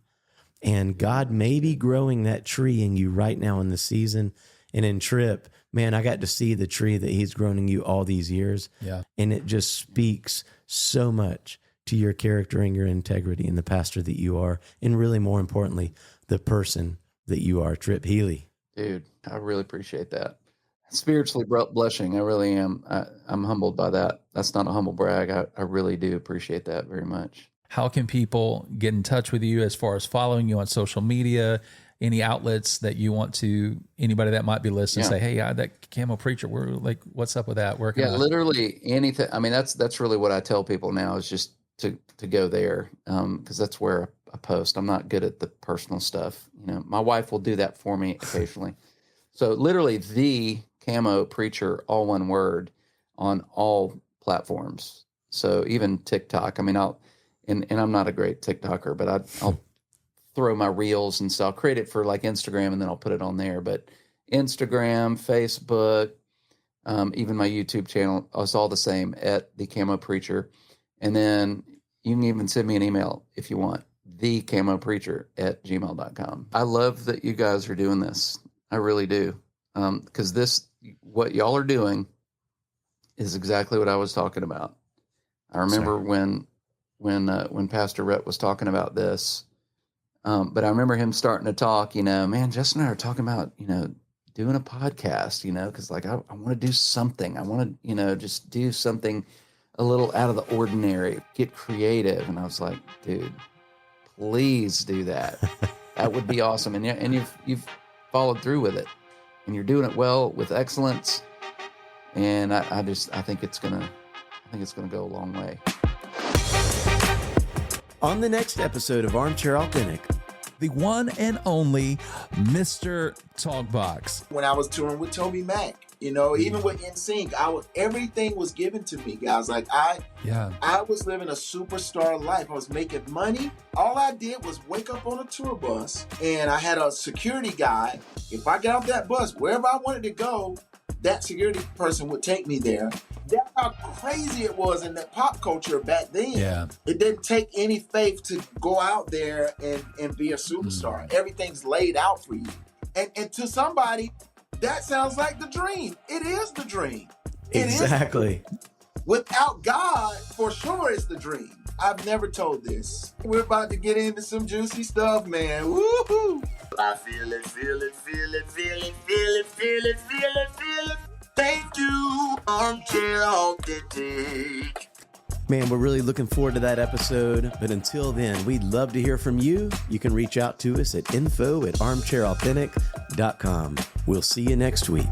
And God may be growing that tree in you right now in the season. And in Trip, man, I got to see the tree that he's grown in you all these years. Yeah. And it just speaks so much to your character and your integrity and the pastor that you are. And really, more importantly, the person that you are, Trip Healey. Dude, I really appreciate that. Spiritually blushing. I really am. I'm humbled by that. That's not a humble brag. I really do appreciate that very much. How can people get in touch with you as far as following you on social media? Any outlets that you want to, anybody that might be listening, say, hey, that camo preacher, we're like, what's up with that? Where can I? Literally anything. I mean, that's really what I tell people now, is just to go there, because that's where I post. I'm not good at the personal stuff. You know, my wife will do that for me occasionally. So literally, the Camo Preacher, all one word, on all platforms. So even TikTok. I mean, and I'm not a great TikToker, but I'll throw my reels, and so I'll create it for like Instagram, and then I'll put it on there. But Instagram, Facebook, even my YouTube channel, it's all the same, at the Camo Preacher. And then you can even send me an email if you want, thecamopreacher@gmail.com. I love that you guys are doing this. I really do. Because what y'all are doing is exactly what I was talking about. I remember when Pastor Rhett was talking about this, but I remember him starting to talk, man, Justin and I are talking about, doing a podcast, because like I want to do something. I want to, just do something a little out of the ordinary, get creative. And I was like, dude, please do that. That would be awesome. And you've followed through with it, and you're doing it well with excellence. And I think it's gonna go a long way. On the next episode of Armchair Authentic, the one and only Mr. Talkbox. When I was touring with Toby Mac, even with NSYNC, everything was given to me, guys. Like I was living a superstar life. I was making money. All I did was wake up on a tour bus, and I had a security guy. If I got off that bus, wherever I wanted to go, that security person would take me there. That's how crazy it was in the pop culture back then. Yeah. It didn't take any faith to go out there and be a superstar. Everything's laid out for you. And to somebody, that sounds like the dream. It is the dream. Exactly. Without God, for sure it's the dream. I've never told this. We're about to get into some juicy stuff, man. Woohoo! I feel it, feel it, feel it, feel it, feel it, feel it, feel it, feel it. Thank you, Armchair Authentic. Man, we're really looking forward to that episode. But until then, we'd love to hear from you. You can reach out to us at info@armchairauthentic.com. We'll see you next week.